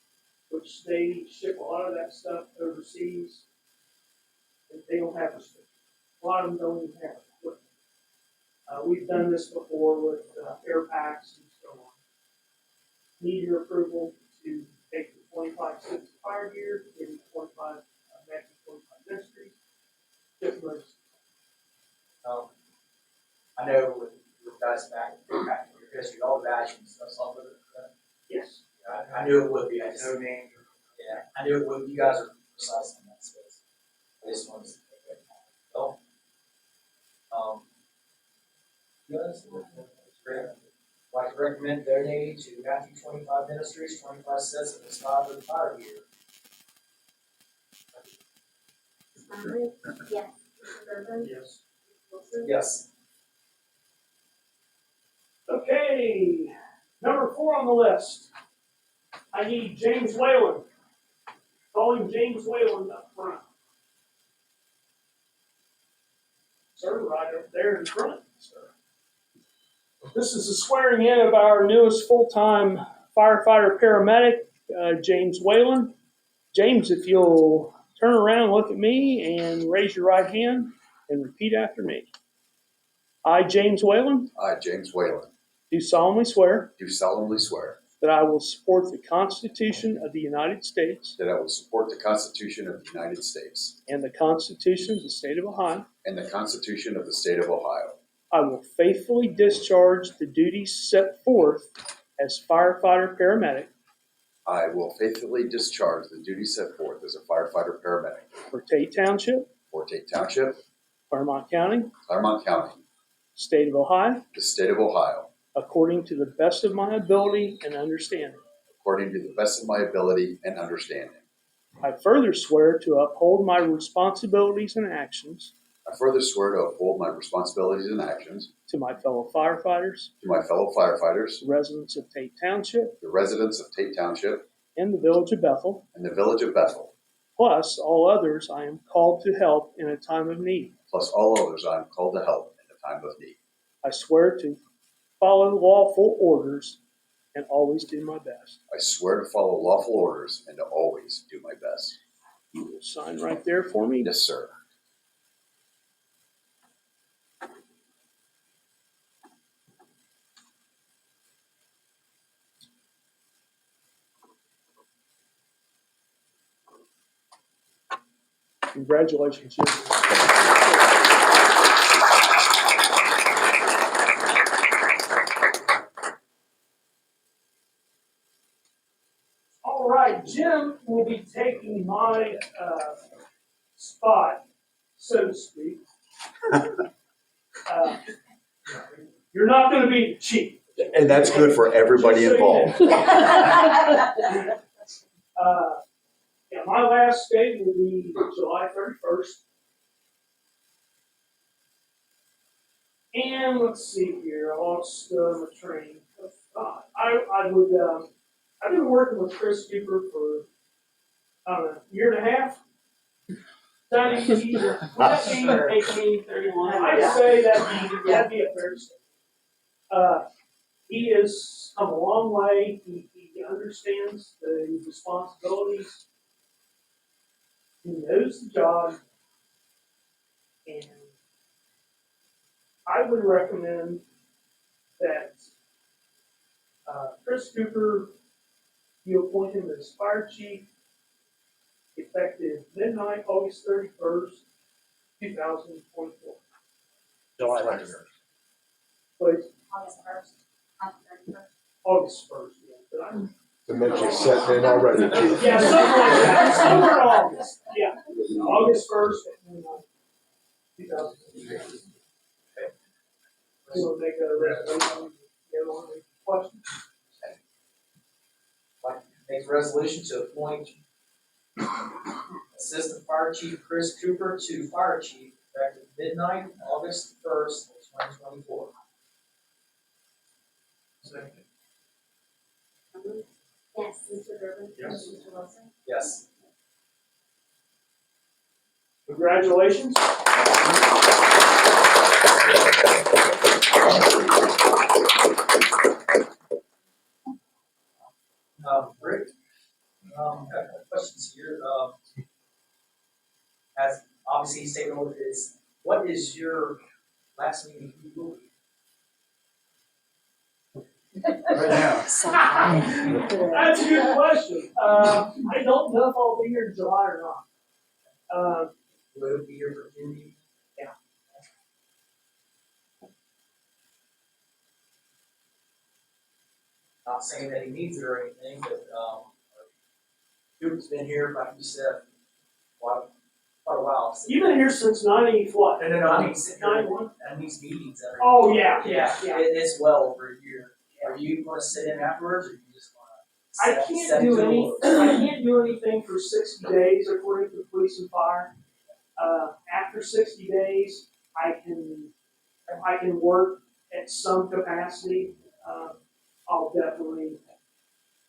which they ship a lot of that stuff overseas, and they don't have restrictions. A lot of them don't even have equipment. We've done this before with air packs and so on. Need your approval to take the 25 cents fire gear, give you 25 Matthew 25 Ministries. Just emergency. I know with guys back in your history, all the badges and stuff's all over it. Yes. I knew it would be, I just, No name. yeah, I knew it would, you guys are precise in that space. I just wanted to say that. So, yes, that's great. I'd like to recommend donating to Matthew 25 Ministries, 25 cents of the start of the fire gear. Yes. Mr. Gerber? Yes. Wilson? Yes. Okay, number 4 on the list. I need James Whalen. Calling James Whalen up front. Sir, right up there in front, sir. This is the swearing in of our newest full-time firefighter paramedic, James Whalen. James, if you'll turn around, look at me, and raise your right hand and repeat after me. I, James Whalen, I, James Whalen, do solemnly swear do solemnly swear that I will support the Constitution of the United States that I will support the Constitution of the United States and the Constitution of the State of Ohio. and the Constitution of the State of Ohio. I will faithfully discharge the duties set forth as firefighter paramedic I will faithfully discharge the duties set forth as a firefighter paramedic for Tate Township, for Tate Township, Claremont County, Claremont County, State of Ohio, the State of Ohio, according to the best of my ability and understanding. according to the best of my ability and understanding. I further swear to uphold my responsibilities and actions I further swear to uphold my responsibilities and actions to my fellow firefighters, to my fellow firefighters, residents of Tate Township, the residents of Tate Township, and the village of Bethel, and the village of Bethel, plus all others I am called to help in a time of need. plus all others I am called to help in a time of need. I swear to follow lawful orders and always do my best. I swear to follow lawful orders and to always do my best. You will sign right there for me. Yes, sir. Congratulations, Jim. All right, Jim will be taking my spot, so to speak. You're not going to be the chief. And that's good for everybody involved. Yeah, my last day will be July 31st. And let's see here, I lost my train. I've been working with Chris Cooper for, I don't know, a year and a half. 17, 18, 31. I'd say that'd be a fair statement. He has come a long way. He understands the responsibilities. He knows the job. And I would recommend that Chris Cooper, you appoint him as fire chief effective midnight, August 31st, 2024. July 31st. Please, August 1st, not the 31st. August 1st, yeah. But I'm, The Mitchell's setting in already, Chief. yeah, something like that. Somewhere in August. Yeah. August 1st, 2024. You want to make a resolution? You want any questions? Like to make a resolution to appoint Assistant Fire Chief Chris Cooper to Fire Chief effective midnight, August 1st, 2024. Second. Yes, Mr. Gerber? Yes. Mr. Wilson? Yes. Congratulations. obviously he's taken over his, what is your last meeting? Right now. That's a good question. I don't know if I'll be here in July or not. Will it be here for June? Yeah. Not saying that he needs it or anything, but, Duke's been here, like you said, quite a while. You've been here since 90 what? No, I mean, sitting here 91? at these meetings every. Oh, yeah, Yeah, yeah. it's well over a year. Are you gonna sit in afterwards, or you just wanna? I can't do anything for 60 days according to police and fire. After 60 days, I can work at some capacity. I'll definitely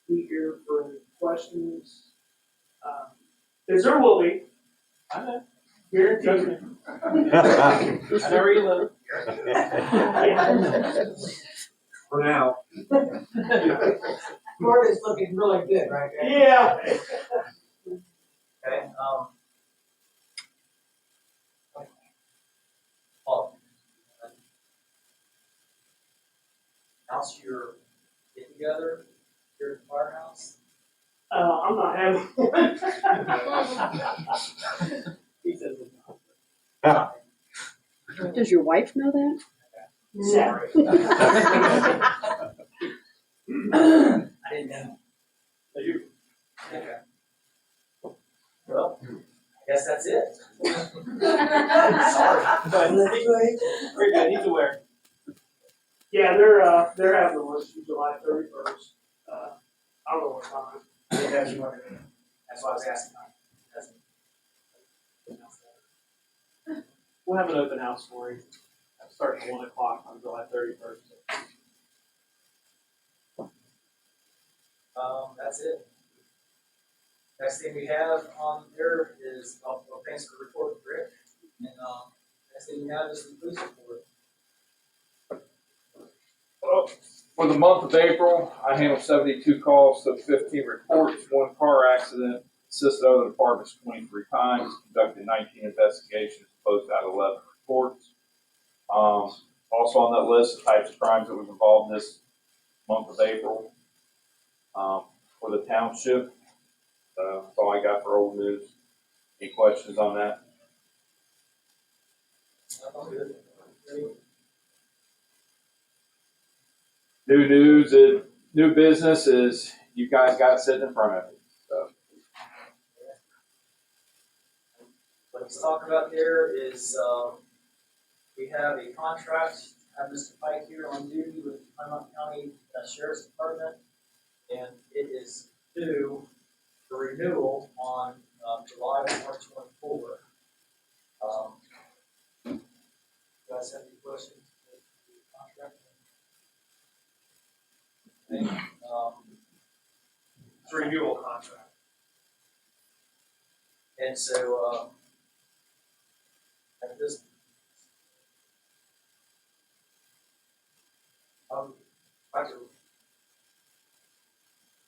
be here for any questions. Cause there will be. I know. Guaranteed. I know where you live. For now. Florida's looking really good right now. Yeah. Okay, announce your get together here at the firehouse. I'm not having one. He says Does your wife know that? Sorry. I didn't know. Okay. Well, I guess that's it. Sorry. But very good. He's aware. Yeah, they're having a lunch on July 31st. I don't know what time. I didn't know if you wanted to. That's why I was asking. We'll have an open house for you. Starting at 1 o'clock on July 31st. That's it. Next thing we have on there is, well, thanks for the report, Rick. And, next thing we have is the police report. Well, for the month of April, I handled 72 calls, took 15 reports, 1 car accident, assisted other departments 23 times, conducted 19 investigations, closed out 11 reports. Also on that list, the types of crimes that we've involved in this month of April. For the township, that's all I got for old news. Any questions on that? New news, new business is you guys got it sitting in front of you. So. Let's talk about there is, we have a contract, have Mr. Pike here on duty with the Plymouth County Sheriff's Department, and it is due for renewal on July 2024. You guys have any questions? Contract? It's a renewal contract. And so, at this, I'd like to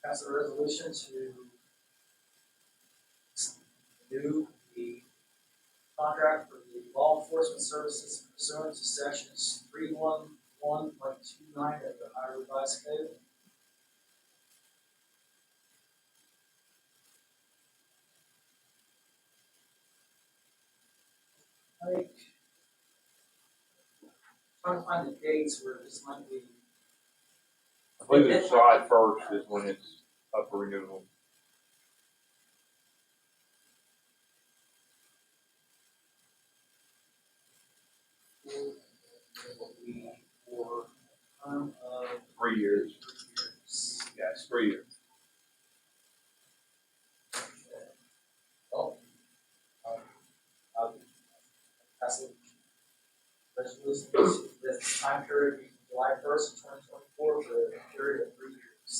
pass a resolution to renew the contract for the law enforcement services pursuant to sections 311.29 of the Ohio Revised Code. Trying to find the dates where this might be. I believe it's July 1st is when it's up for renewal. For a term of 3 years. 3 years. Yeah, it's 3 years. Well, that's a resolution, this time period, be July 1st, 2024, for a period of 3 years.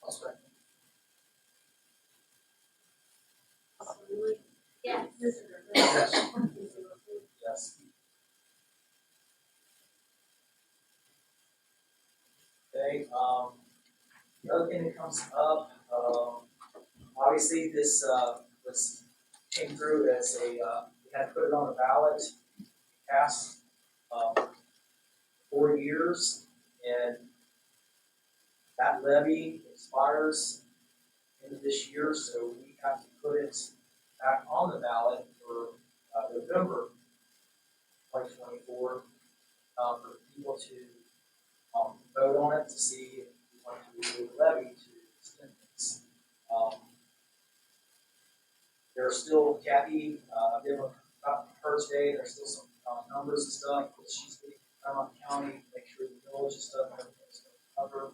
I'll second. Yes. Yes. Okay, the other thing that comes up, obviously this, was came through as we had to put it on the ballot, passed, 4 years, and that levy expires end of this year, so we have to put it back on the ballot for, November 2024, for people to, vote on it to see if we want to do the levy to extend this. There's still Kathy, given her today, there's still some, numbers and stuff that she's getting from Claremont County, make sure the village and stuff, everything's gonna cover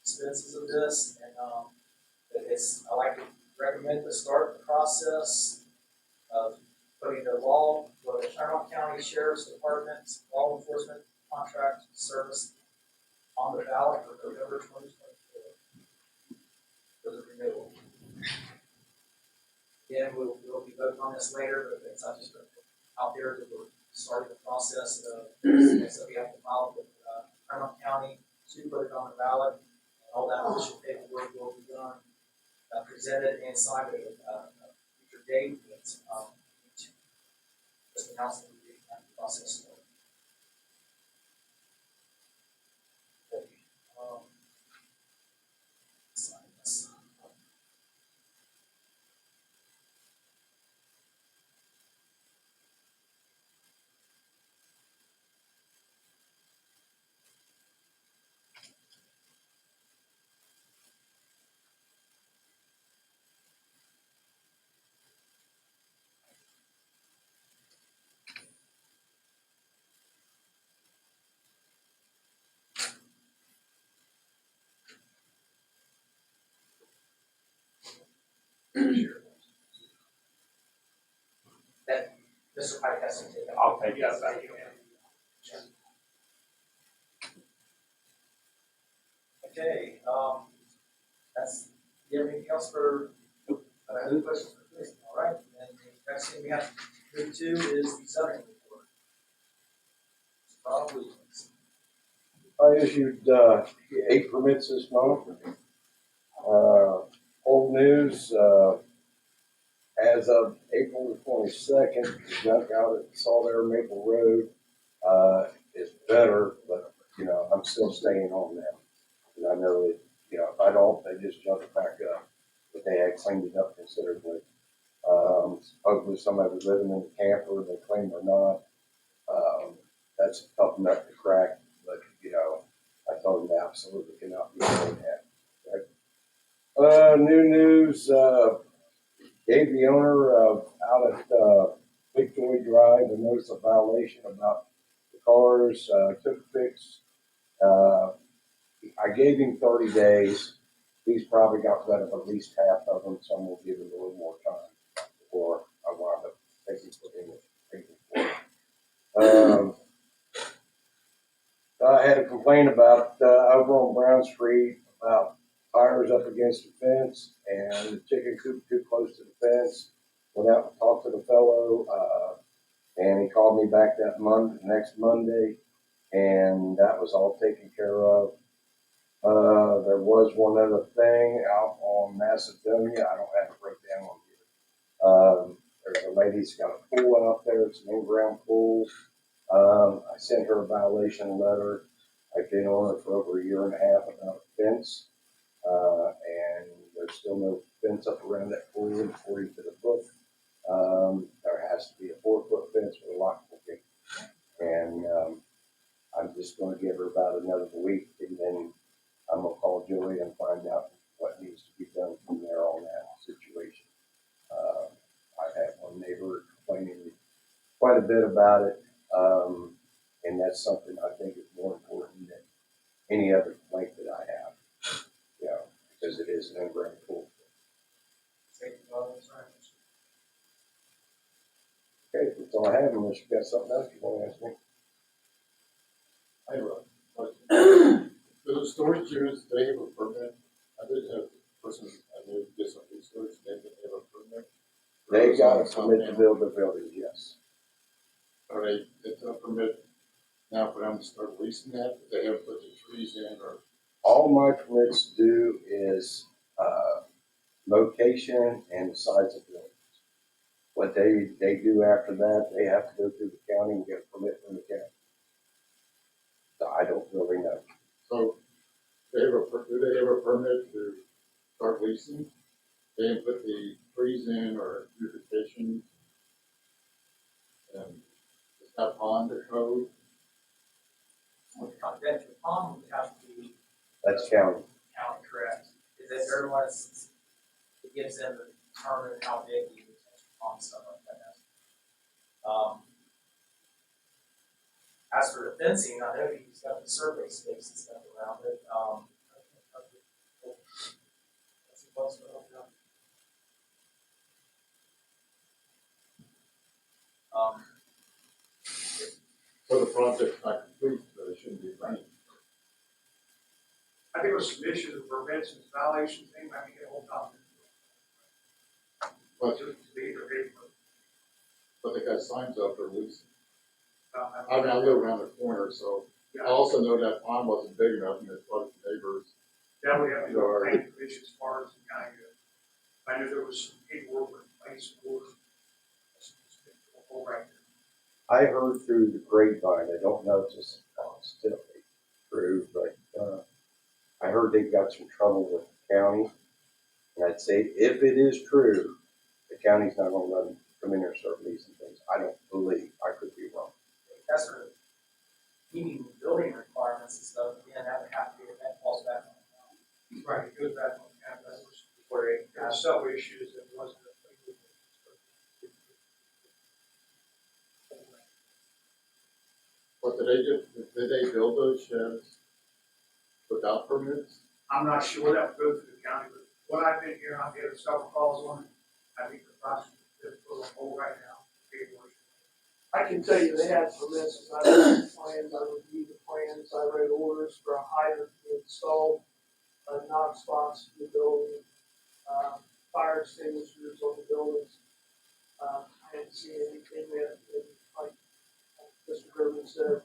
expenses of this, and, I like to recommend to start the process of putting the law, for the Claremont County Sheriff's Department, law enforcement contract service on the ballot for November 2024 for the renewal. Again, we'll be voting on this later, but it's not just out there that we're starting the process of, so we have to file with Claremont County to put it on the ballot, and all that official paperwork will be done, presented and signed at a future date, but just announce that we're getting that process started. Sign this. That Mr. Pike has to take it. I'll take that back. Okay, that's, do you have anything else for, any questions for Chris? All right, and the next thing we have to move to is the zoning report. Probably. I issued, 8 permits this month. Old news, as of April the 22nd, the junk out at Salt Maple Road, is better, but, I'm still staying on them. And I know that, if I don't, they just jump it back up, but they had cleaned it up considerably. Hopefully somebody was living in the camper, they claim or not. That's a tough nut to crack, but, I told them they absolutely cannot be doing that. Right? New news, gave the owner of out at Big Joy Drive a notice of violation about the cars, took a fix. I gave him 30 days. He's probably got rid of at least half of them, so I'm gonna give him a little more time before I wind up taking for him. I had a complaint about over on Brown Street about tires up against the fence and the chicken coop too close to the fence. Went out and talked to the fellow, and he called me back that next Monday, and that was all taken care of. There was one other thing out on Macedonia. I don't have it written down on here. There's a lady's got a pool out there. It's an in-ground pool. I sent her a violation letter. I've been on her for over a year and a half about a fence. And there's still no fence up around that pool according to the book. There has to be a 4-foot fence with a lockable gate. And I'm just going to give her about another week, and then I'm going to call Joey and find out what needs to be done from there on that situation. I had one neighbor complaining quite a bit about it, and that's something I think is more important than any other complaint that I have, because it is an in-ground pool. Okay, that's all I have, unless you got something else you want to ask me. I have a question. Those storage units, they have a permit. I did have a person I knew did some research, they didn't have a permit. They got a permit to build their buildings, yes. Are they, it's a permit now for them to start leasing that? They haven't put the trees in or? All my permits do is location and the size of buildings. What they do after that, they have to go through the county and get a permit from the county. So I don't really know. So, do they have a permit to start leasing? They didn't put the trees in or beautification? And is that on the code? With the pond would have to be That's county. county, correct? Is that they're the ones, it gives them the determine how big the retention pond stuff like that. As for the fencing, I know he's got the survey stakes and stuff around it, that's supposed to help them. So the project's not complete, so it shouldn't be running. I think there was some issues with permits and violations, they might be a whole topic. But, To be either big, but they got signs up for leasing. I I mean, I live around the corner, so I yeah, also know that pond wasn't big enough and it flooded the neighbors. that would have to go to planning commission as far as the county goes. I knew there was some paperwork in place for right there. I heard through the grapevine, I don't know if this is still true, but, I heard they got some trouble with the county. And I'd say if it is true, the county's not gonna let them come in there and start leasing things. I don't believe, I could be wrong. That's for meeting building requirements and stuff, again, that would have to be, that falls back on the county. Right, it goes back on the county, that was where it got several issues that wasn't. What did they build those sheds without permits? I'm not sure that would go through the county, but what I've been hearing, I've had several calls on it. I think the process is put on hold right now. I can tell you they had permits, I read the plans, I reviewed the plans, I wrote orders for a hydrant to be installed, knock spots in the building, fire extinguishers on the buildings. I didn't see anything that, like Mr. Griffin said,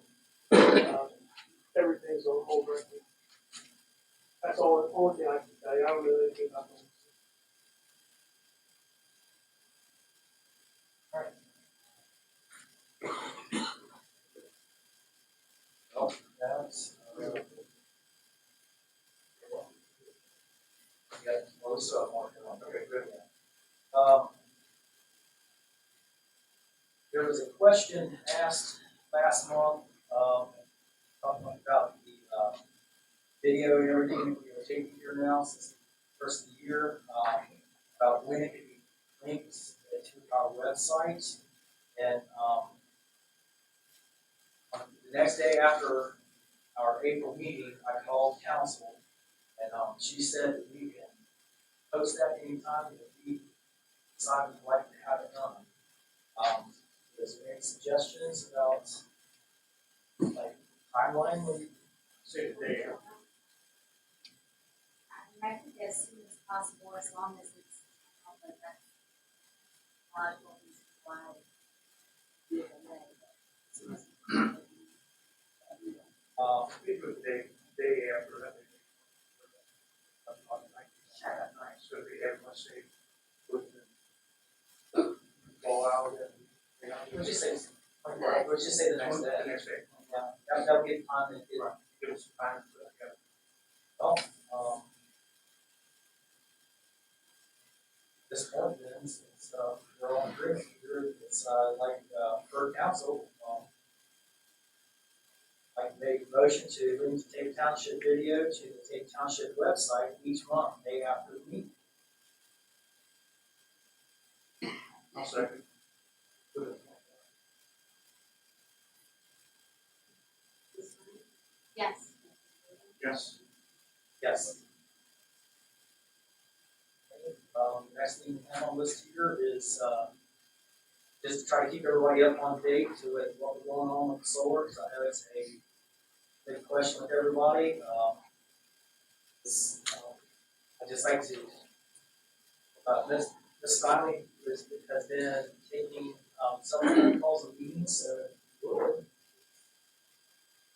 everything's on hold right now. That's all, only thing I can tell you, I don't know anything about that. Well, that's, yeah, most of them are going, okay, good. There was a question asked last month, talking about the, video and everything that we are taking here now since the first of the year, about when it could be linked to our website. And, the next day after our April meeting, I called council, and she said that we can post that anytime that we decide we'd like to have it done. Is there any suggestions about, like, timeline when you say the day? I think as soon as possible, as long as it's, but that's logical, it's why. It was day after that. That night, so they have, let's say, fall out and. Let's just say, let's just say the next day. The next day. Yeah, that'll give time to get, Give us some time for that, well, this point then, it's, we're all in agreement here, it's, like, per council, I can make a motion to link the Tate Township video to the Tate Township website each month, day after the meeting. I'll second. Yes. Yes. Yes. Next thing we have on list here is, just to try to keep everybody up on date to what we're going on with solar, because I know it's a big question with everybody. I'd just like to, Ms. Finley has been taking, some of the calls and meetings, so.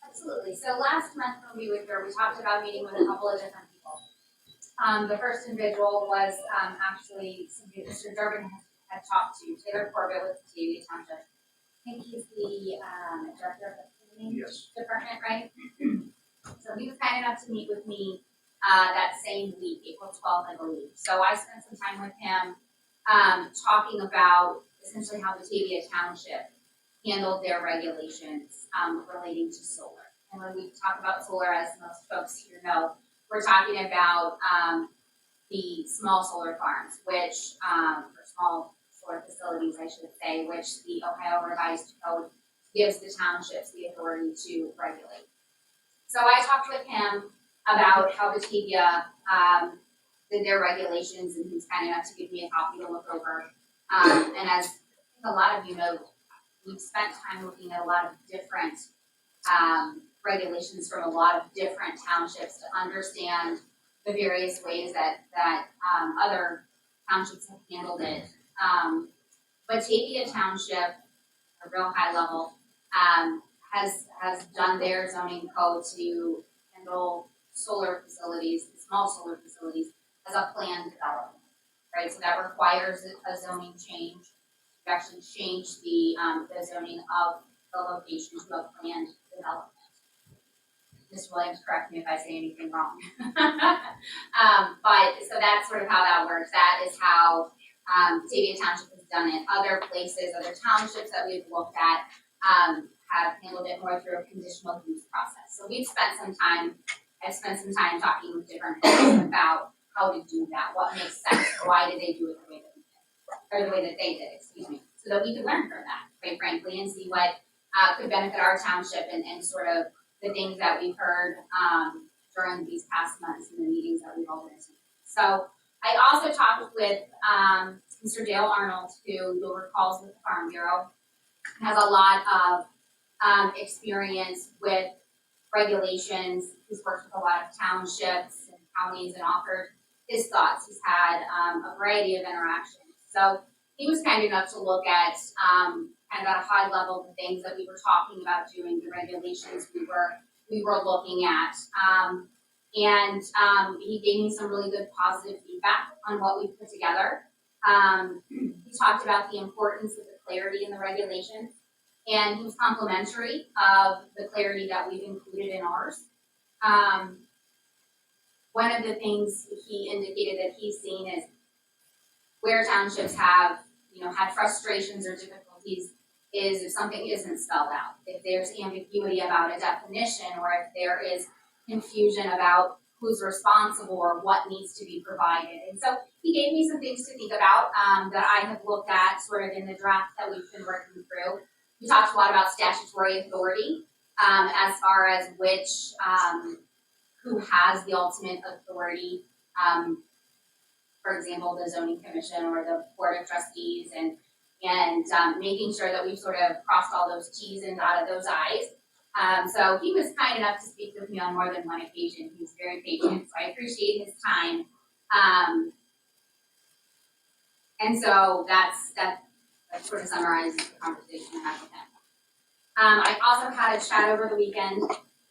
Absolutely. So last month when we were here, we talked about meeting with a couple of different people. The first individual was actually Mr. Durbin had talked to Taylor Corbett with Tate Township. I think he's the, director of the planning Yes. department, right? So he was kind enough to meet with me, that same week, April 12th, I believe. So I spent some time with him, talking about essentially how Batavia Township handled their regulations, relating to solar. And when we talk about solar, as most folks here know, we're talking about, the small solar farms, which, or small solar facilities, I should say, which the Ohio Revised Code gives the townships the authority to regulate. So I talked with him about how Batavia, did their regulations, and he's kind enough to give me a copy to look over. And as a lot of you know, we've spent time looking at a lot of different, regulations from a lot of different townships to understand the various ways that other townships have handled it. Batavia Township, a real high level, has done their zoning code to handle solar facilities, small solar facilities, as a planned development, right? So that requires a zoning change. You actually change the zoning of the location to a planned development. Ms. Williams, correct me if I say anything wrong. But so that's sort of how that works. That is how Batavia Township has done it. Other places, other townships that we've looked at have handled it more through a conditional use process. So I've spent some time talking with different folks about how to do that, what makes sense, why did they do it the way that we did, or the way that they did, excuse me, so that we could learn from that, quite frankly, and see what could benefit our township and sort of the things that we've heard during these past months and the meetings that we've all been to. So I also talked with Mr. Dale Arnold, who you'll recall is with the Farm Bureau, has a lot of experience with regulations. He's worked with a lot of townships and counties and offered his thoughts. He's had a variety of interactions. So he was kind enough to look at kind of at a high level the things that we were talking about doing, the regulations we were looking at. And he gave me some really good positive feedback on what we put together. He talked about the importance of the clarity in the regulations, and he was complimentary of the clarity that we've included in ours. One of the things he indicated that he's seen is where townships have, had frustrations or difficulties is if something isn't spelled out, if there's ambiguity about a definition, or if there is confusion about who's responsible or what needs to be provided. And so he gave me some things to think about that I have looked at sort of in the draft that we've been working through. We talked a lot about statutory authority as far as who has the ultimate authority. For example, the zoning commission or the board of trustees, and making sure that we've sort of crossed all those T's and dotted those I's. So he was kind enough to speak with me on more than one occasion. He was very patient, so I appreciate his time. And so that sort of summarizes the conversation I had with him. I also had a chat over the weekend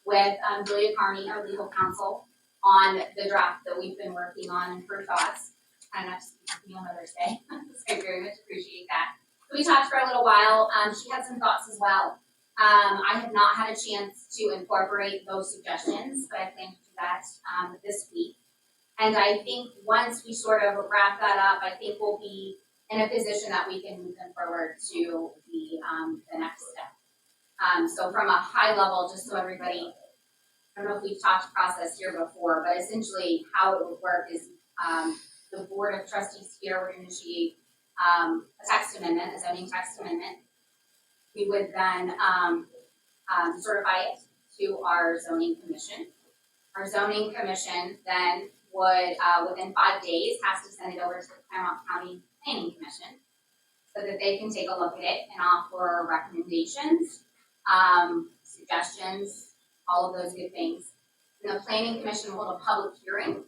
with Julia Carney, our legal counsel, on the draft that we've been working on and her thoughts. Kind enough to speak with me on Mother's Day, so I very much appreciate that. So we talked for a little while. She had some thoughts as well. I have not had a chance to incorporate those suggestions, but I plan to do that this week. And I think once we sort of wrap that up, I think we'll be in a position that we can move them forward to the next step. So from a high level, just so everybody, I don't know if we've talked process here before, but essentially how it would work is the board of trustees here would initiate a text amendment, a zoning text amendment. We would then certify it to our zoning commission. Our zoning commission then would, within 5 days, has to send it over to the Claremont County Planning Commission so that they can take a look at it and offer recommendations, suggestions, all of those good things. And the Planning Commission will hold a public hearing.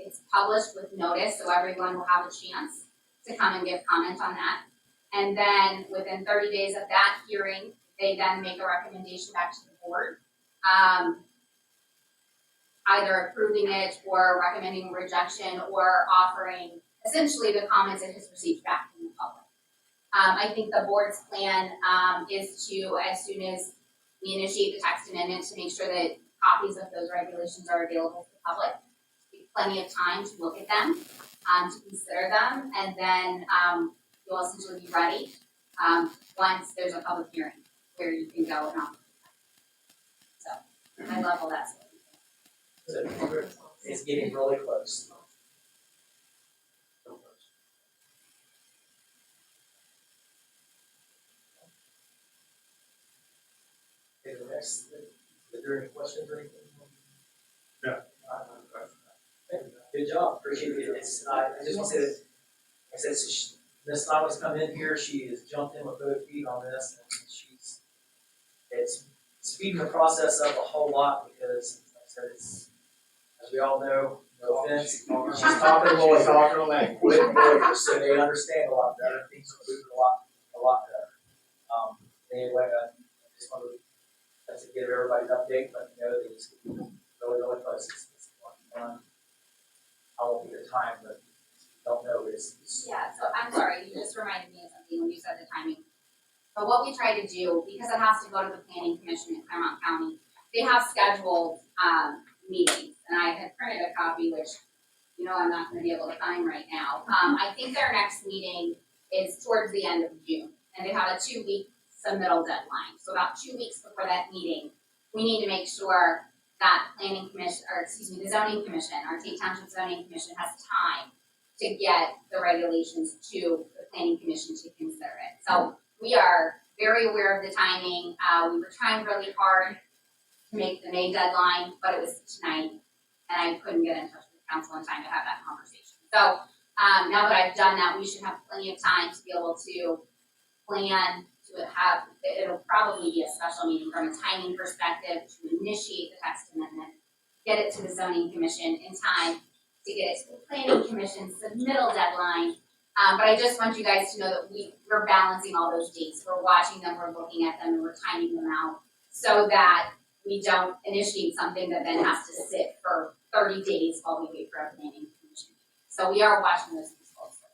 It's published with notice, so everyone will have a chance to come and give comment on that. And then within 30 days of that hearing, they then make a recommendation back to the board, either approving it or recommending rejection or offering essentially the comments it has received back from the public. I think the board's plan, is to, as soon as we initiate the text amendment, to make sure that copies of those regulations are available to the public. Plenty of time to look at them, to consider them, and then, you'll essentially be ready, once there's a public hearing where you can go and offer. So, high level, that's what It's getting really close. Okay, the next, is there any questions or anything? No. Good job, appreciate it. It's, I just want to say that, like I said, Ms. Nowa's come in here, she has jumped in with both feet on this, and it's speeding the process up a whole lot, because, like I said, it's, as we all know, no offense, she's talking lawyers, with lawyers, so they understand a lot better, things are moving a lot better. Anyway, I just wanted to give everybody an update, let you know that it's really close. It's fun. I won't be the time, but don't know, it's. Yeah, so I'm sorry, you just reminded me of something when you said the timing. But what we try to do, because it has to go to the planning commission in Claremont County, they have scheduled, meetings, and I had printed a copy, which, you know, I'm not gonna be able to find right now. I think their next meeting is towards the end of June, and they have a 2-week submittal deadline. So about 2 weeks before that meeting, we need to make sure that planning commission, or excuse me, the zoning commission, our Tate Township zoning commission has time to get the regulations to the planning commission to consider it. So we are very aware of the timing. We were trying really hard to make the May deadline, but it was tonight, and I couldn't get in touch with council in time to have that conversation. So now that I've done that, we should have plenty of time to be able to plan to have, it'll probably be a special meeting from a timing perspective to initiate the text amendment, get it to the zoning commission in time to get it to the planning commission submittal deadline. But I just want you guys to know that we're balancing all those dates. We're watching them, we're looking at them, and we're timing them out so that we don't initiate something that then has to sit for 30 days while we wait for a planning commission. So we are watching those things closely.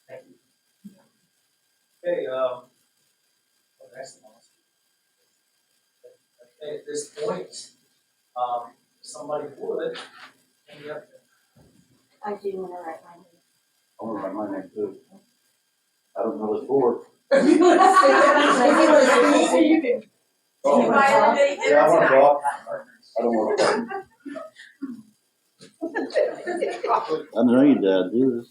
Thank you. Okay, next one. Okay, at this point, if somebody would, can you have I do want to write my name. I want to write my name too. I don't know the board. If you want to speak, you can. Oh, You might have been yeah, I want to talk. I don't want to. I know your dad do this.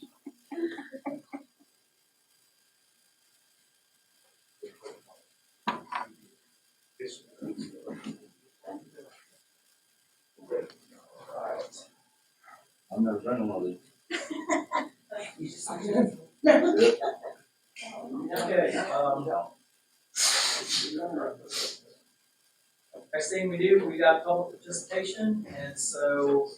I've never done one of these. Okay, next thing we do, we got public participation, and so,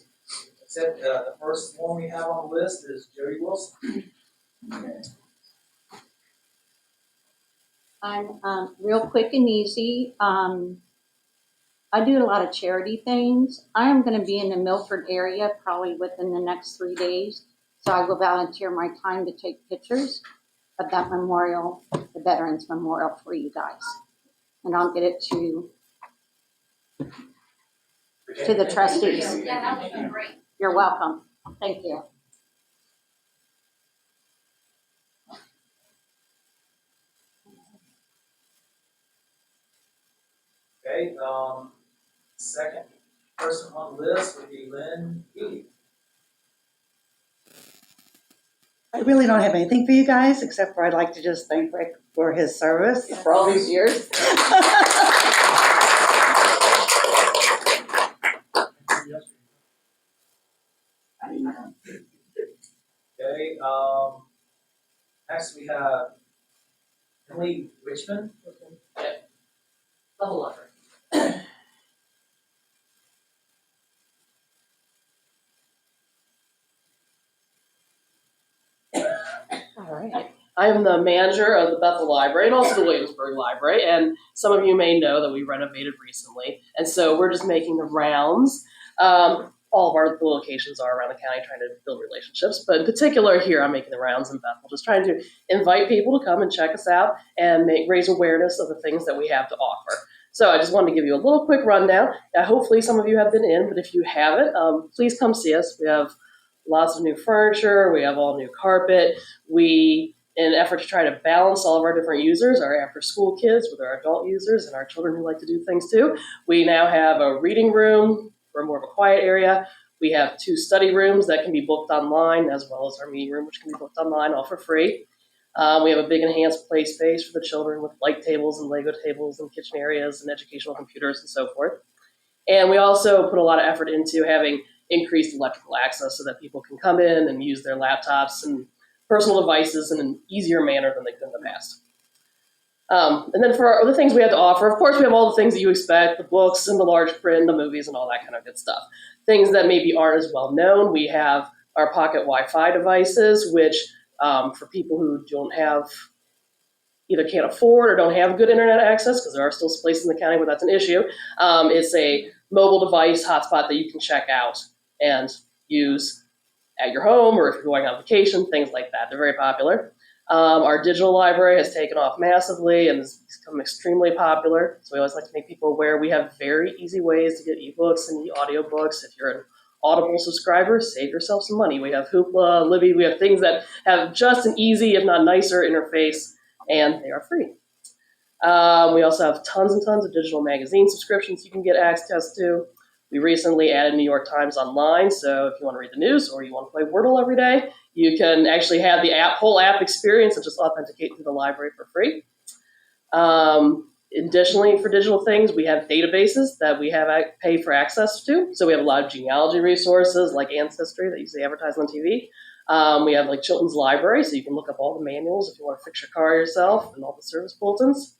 except, the first one we have on the list is Jody Wilson. I'm real quick and easy. I do a lot of charity things. I am going to be in the Milford area probably within the next 3 days. So I will volunteer my time to take pictures of that memorial, the Veterans Memorial, for you guys. And I'll get it to the trustees. Yeah, that would be great. You're welcome. Thank you. Okay, second person on the list would be Lynn Healy. I really don't have anything for you guys, except for I'd like to just thank Rick for his service for all these years. Okay, next we have Emily Richmond. Level lover. All right. I am the manager of the Bethel Library and also the Williamsburg Library, and some of you may know that we renovated recently, and so we're just making the rounds. all of our locations are around the county, trying to build relationships. But in particular here, I'm making the rounds in Bethel, just trying to invite people to come and check us out and raise awareness of the things that we have to offer. So I just wanted to give you a little quick rundown. Hopefully some of you have been in, but if you haven't, please come see us. We have lots of new furniture. We have all new carpet. We, in an effort to try to balance all of our different users, our after-school kids with our adult users and our children who like to do things too, we now have a reading room for more of a quiet area. We have 2 study rooms that can be booked online, as well as our meeting room, which can be booked online, all for free. We have a big enhanced play space for the children with light tables and Lego tables and kitchen areas and educational computers and so forth. And we also put a lot of effort into having increased electrical access so that people can come in and use their laptops and personal devices in an easier manner than they could in the past. And then for the things we have to offer, of course, we have all the things that you expect, the books and the large print, the movies and all that kind of good stuff. Things that maybe aren't as well known, we have our pocket Wi-Fi devices, which for people who don't have, either can't afford or don't have good internet access, because there are still places in the county where that's an issue, it's a mobile device hotspot that you can check out and use at your home, or if you're going on vacation, things like that. They're very popular. Our digital library has taken off massively and has become extremely popular. So we always like to make people aware we have very easy ways to get ebooks and audiobooks. If you're an Audible subscriber, save yourself some money. We have Hoopla, Libby, we have things that have just an easy, if not nicer, interface, and they are free. We also have tons and tons of digital magazine subscriptions you can get access to. We recently added New York Times Online, so if you want to read the news or you want to play Wordle every day, you can actually have the whole app experience and just authenticate through the library for free. Additionally, for digital things, we have databases that we have pay for access to. So we have a lot of genealogy resources like Ancestry that you see advertised on TV. We have like Chilton's Library, so you can look up all the manuals if you want to fix your car yourself and all the service bulletins.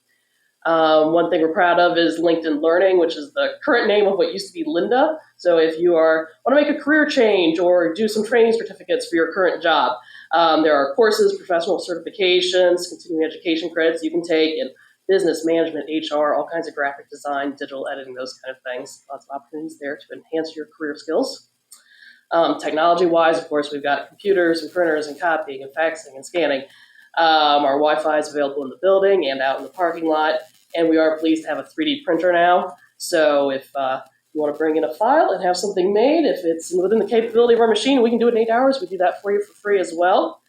One thing we're proud of is LinkedIn Learning, which is the current name of what used to be Linda. So if you want to make a career change or do some training certificates for your current job, there are courses, professional certifications, continuing education credits you can take in business management, HR, all kinds of graphic design, digital editing, those kind of things. Lots of opportunities there to enhance your career skills. Technology-wise, of course, we've got computers and printers and copying and faxing and scanning. Our Wi-Fi is available in the building and out in the parking lot. And we are pleased to have a 3D printer now. So if you want to bring in a file and have something made, if it's within the capability of our machine, we can do it in 8 hours. We do that for you for free as well.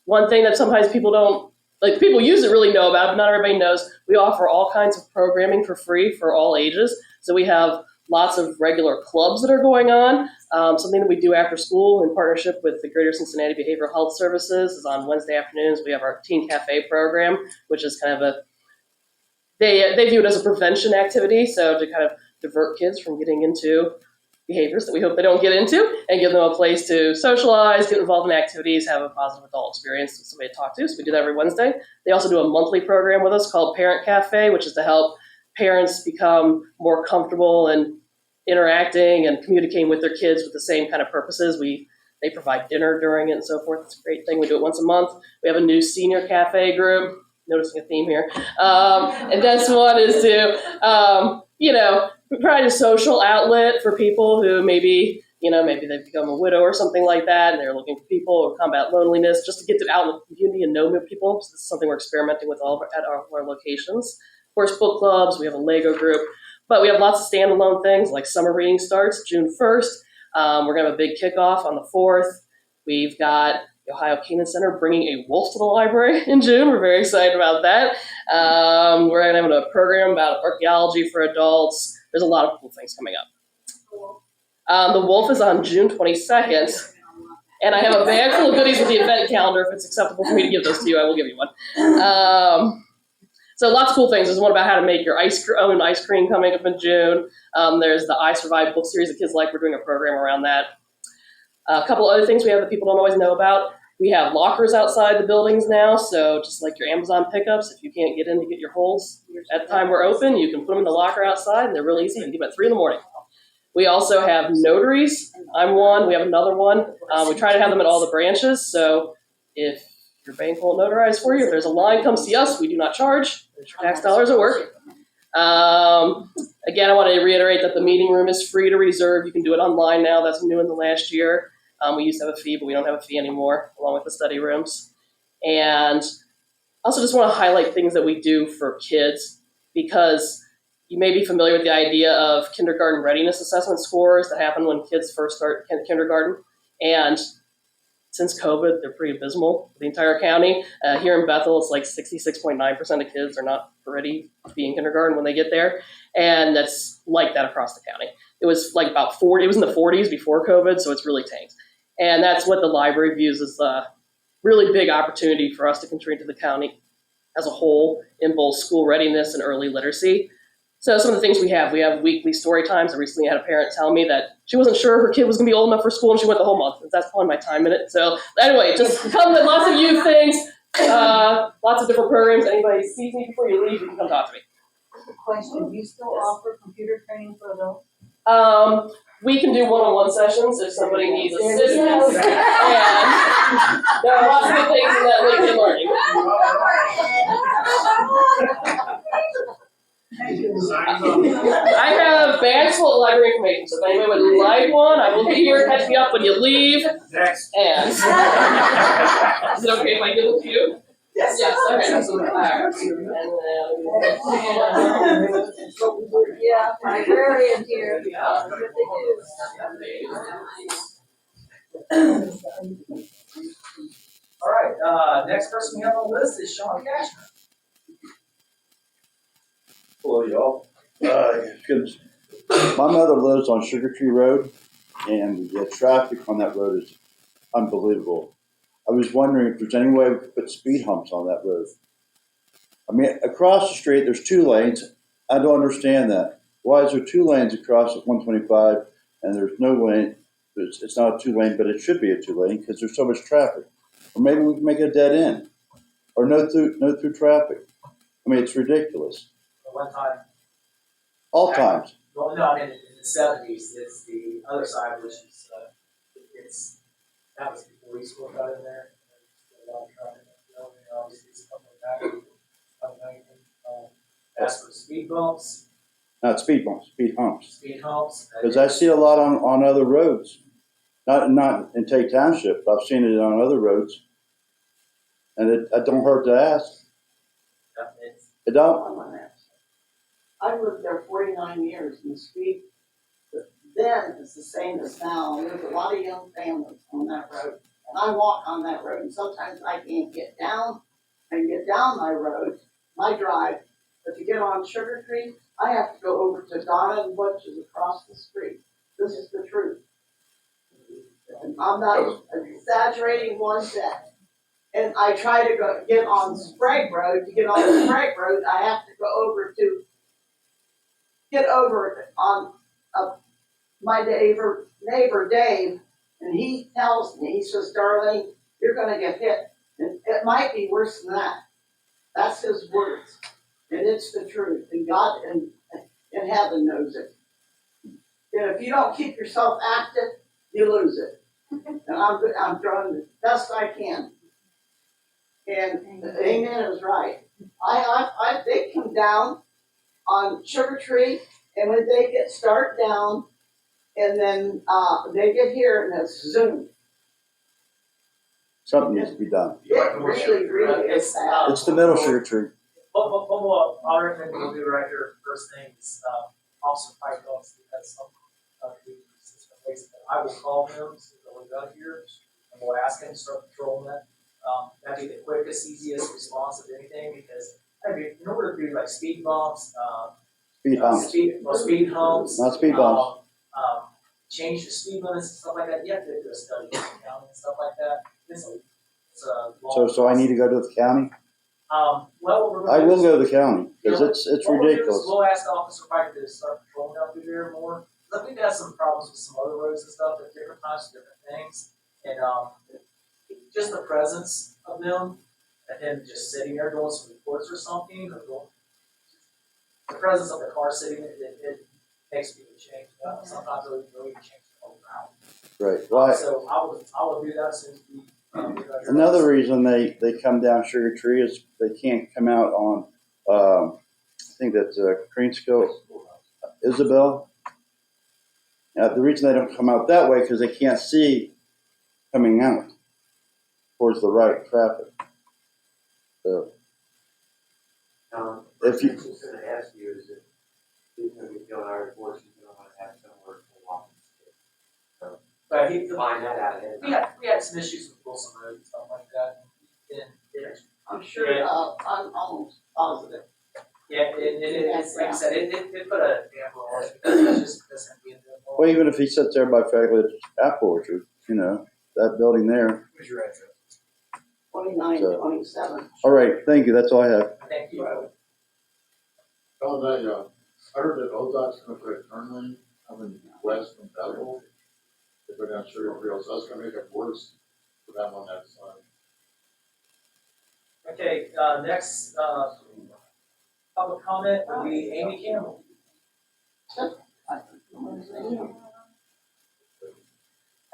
One thing that sometimes people don't, like people use it really know about, but not everybody knows, we offer all kinds of programming for free for all ages. So we have lots of regular clubs that are going on. Something that we do after school in partnership with the Greater Cincinnati Behavioral Health Services is on Wednesday afternoons. We have our Teen Cafe program, which is kind of they view it as a prevention activity. So to kind of divert kids from getting into behaviors that we hope they don't get into and give them a place to socialize, get involved in activities, have a positive adult experience with somebody to talk to. So we do that every Wednesday. They also do a monthly program with us called Parent Cafe, which is to help parents become more comfortable and interacting and communicating with their kids with the same kind of purposes. They provide dinner during it and so forth. It's a great thing. We do it once a month. We have a new senior cafe group. Noticing a theme here. And this one is to, provide a social outlet for people who maybe they've become a widow or something like that, and they're looking for people who combat loneliness, just to get them out in the community and know people. So this is something we're experimenting with at our locations. Of course, book clubs. We have a Lego group. But we have lots of standalone things like summer reading starts June 1st. We're going to have a big kickoff on the 4th. We've got the Ohio Canaan Center bringing a wolf to the library in June. We're very excited about that. We're going to have a program about archaeology for adults. There's a lot of cool things coming up. The wolf is on June 22nd. And I have a bag full of goodies with the event calendar. If it's acceptable for me to give those to you, I will give you one. So lots of cool things. There's one about how to make your own ice cream coming up in June. There's the I Survived book series that kids like. We're doing a program around that. A couple other things we have that people don't always know about. We have lockers outside the buildings now. So just like your Amazon pickups, if you can't get in to get your holds at the time we're open, you can put them in the locker outside, and they're really easy. You can get them at 3 a.m. We also have notaries. I'm one. We have another one. We try to have them at all the branches. So if your bank won't notarize for you, if there's a line, come see us. We do not charge. There's your tax dollars at work. Again, I want to reiterate that the meeting room is free to reserve. You can do it online now. That's new in the last year. We used to have a fee, but we don't have a fee anymore, along with the study rooms. And I also just want to highlight things that we do for kids, because you may be familiar with the idea of kindergarten readiness assessment scores that happen when kids first start kindergarten. And since COVID, they're pretty abysmal for the entire county. Here in Bethel, it's like 66.9% of kids are not ready to be in kindergarten when they get there. And that's like that across the county. It was like about 40, it was in the 40s before COVID, so it's really tanked. And that's what the library views as a really big opportunity for us to contribute to the county as a whole in both school readiness and early literacy. So some of the things we have weekly story times. I recently had a parent tell me that she wasn't sure her kid was going to be old enough for school, and she went the whole month. That's probably my time in it. So anyway, just come to lots of youth things, lots of different programs. Anybody sees me before you leave, you can come talk to me. Question, do you still offer computer training for adults? We can do one-on-one sessions if somebody needs assistance. And there are lots of good things in that LinkedIn learning. I have bags full of library information, so if anybody would like one, I will be here. Catch me up when you leave. Next. And is it okay if I give it to you? Yes. Yes. Okay. Absolutely. All right. Yeah, librarians here. All right, next person we have on the list is Sean Cashner. Hello, y'all. My mother lives on Sugar Tree Road, and the traffic on that road is unbelievable. I was wondering if there's any way we could put speed humps on that road. I mean, across the street, there's 2 lanes. I don't understand that. Why is there 2 lanes across at 125, and there's no lane? It's not a 2-lane, but it should be a 2-lane because there's so much traffic. Or maybe we can make it a dead end, or no through traffic. I mean, it's ridiculous. One time. All times. Well, no, I mean, in the 70s, it's the other side, which is, that was before we school got in there. There's a lot of traffic, obviously, it's coming back. As for speed bumps. Not speed bumps, speed humps. Speed humps. Because I see a lot on other roads. Not in Tate Township, but I've seen it on other roads. And it don't hurt to ask. It don't? I've lived there 49 years, and the speed then is the same as now. There's a lot of young families on that road, and I walk on that road, and sometimes I can't get down my road, my drive, but to get on Sugar Tree, I have to go over to Donna and Butch's across the street. This is the truth. And I'm not exaggerating one bit. And I try to get on Sprague Road. To get on Sprague Road, I have to go get over on my neighbor Dave, and he tells me, he says, "Darlene, you're going to get hit." And it might be worse than that. That's his words. And it's the truth. And God and heaven knows it. And if you don't keep yourself active, you lose it. And I'm trying the best I can. And amen is right. They come down on Sugar Tree, and when they start down, and then they get here, and it's zoom. Something needs to be done. It really is bad. It's the middle Sugar Tree. What I recommend we'll do right here first thing is Officer Pike Dogs, because some ways that I will call him as soon as we're done here, and we'll ask him to start patrolling that. That'd be the quickest, easiest response of anything, because I mean, in order to do like speed bumps, Speed humps. Speed humps, Not speed bumps. change the speed limits and stuff like that. You have to do a study in the county and stuff like that. It's a long So I need to go to the county? Well, we're I will go to the county, because it's ridiculous. We'll ask Officer Pike to start patrolling out through there more. I think we've had some problems with some other roads and stuff at different times, different things. And just the presence of them, and him just sitting there doing some reports or something, or doing, the presence of the car sitting, it makes people change. Sometimes it really change the whole route. Right. Well, So I will do that as soon as we. another reason they come down Sugar Tree is they can't come out on think that's Creamskill, Isabel. The reason they don't come out that way, because they can't see coming out towards the right traffic. So, if you, I was just gonna ask you, is it, he's gonna be doing our reports, he's gonna wanna have somewhere to walk and skate. So, But he, find that out ahead of we time. had some issues with Wilson Road and stuff like that. And, I'm sure, I'm almost positive. yeah, it's, like I said, it put a damper on it, because it just doesn't be in the. well, even if he sits there by Fairwood Apple Orchard, you know, that building there. Where's your address? 2927. All right, thank you, that's all I have. Thank you. On that, I heard that ODOT's gonna put a turn lane coming west from Bethel. They go down Sugar Hill, so that's gonna make it worse for them on that side. Okay, next, public comment will be Amy Campbell.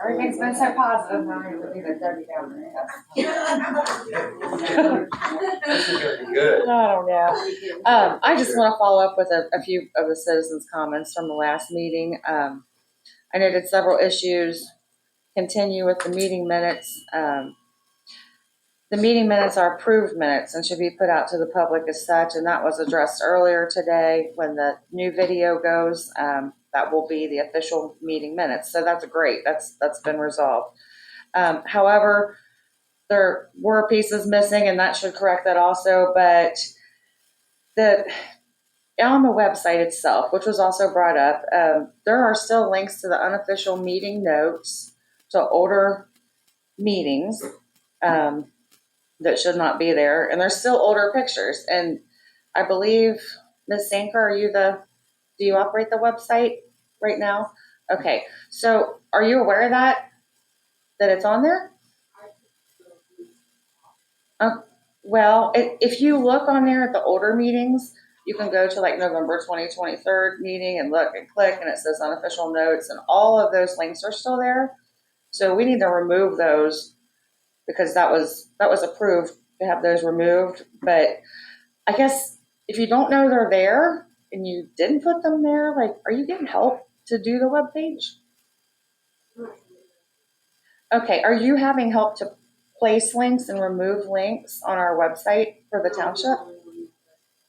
Everything's been so positive, now you're looking at Debbie down there. Good. I don't know. I just want to follow up with a few of the citizens' comments from the last meeting. I noted several issues. Continue with the meeting minutes. The meeting minutes are approved minutes and should be put out to the public as such, and that was addressed earlier today when the new video goes. That will be the official meeting minutes, so that's great. That's been resolved. However, there were pieces missing, and that should correct that also. But on the website itself, which was also brought up, there are still links to the unofficial meeting notes to older meetings. That should not be there, and there's still older pictures. And I believe, Ms. Sanker, do you operate the website right now? Okay, so are you aware of that it's on there? Well, if you look on there at the older meetings, you can go to like November 2023 meeting and look and click, and it says unofficial notes, and all of those links are still there. So we need to remove those, because that was approved to have those removed. But I guess if you don't know they're there and you didn't put them there, like, are you getting help to do the webpage? Okay, are you having help to place links and remove links on our website for the township?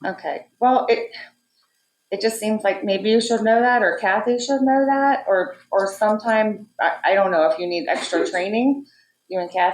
Okay, well, it just seems like maybe you should know that, or Kathy should know that, or sometime, I don't know if you need extra training, you and Kathy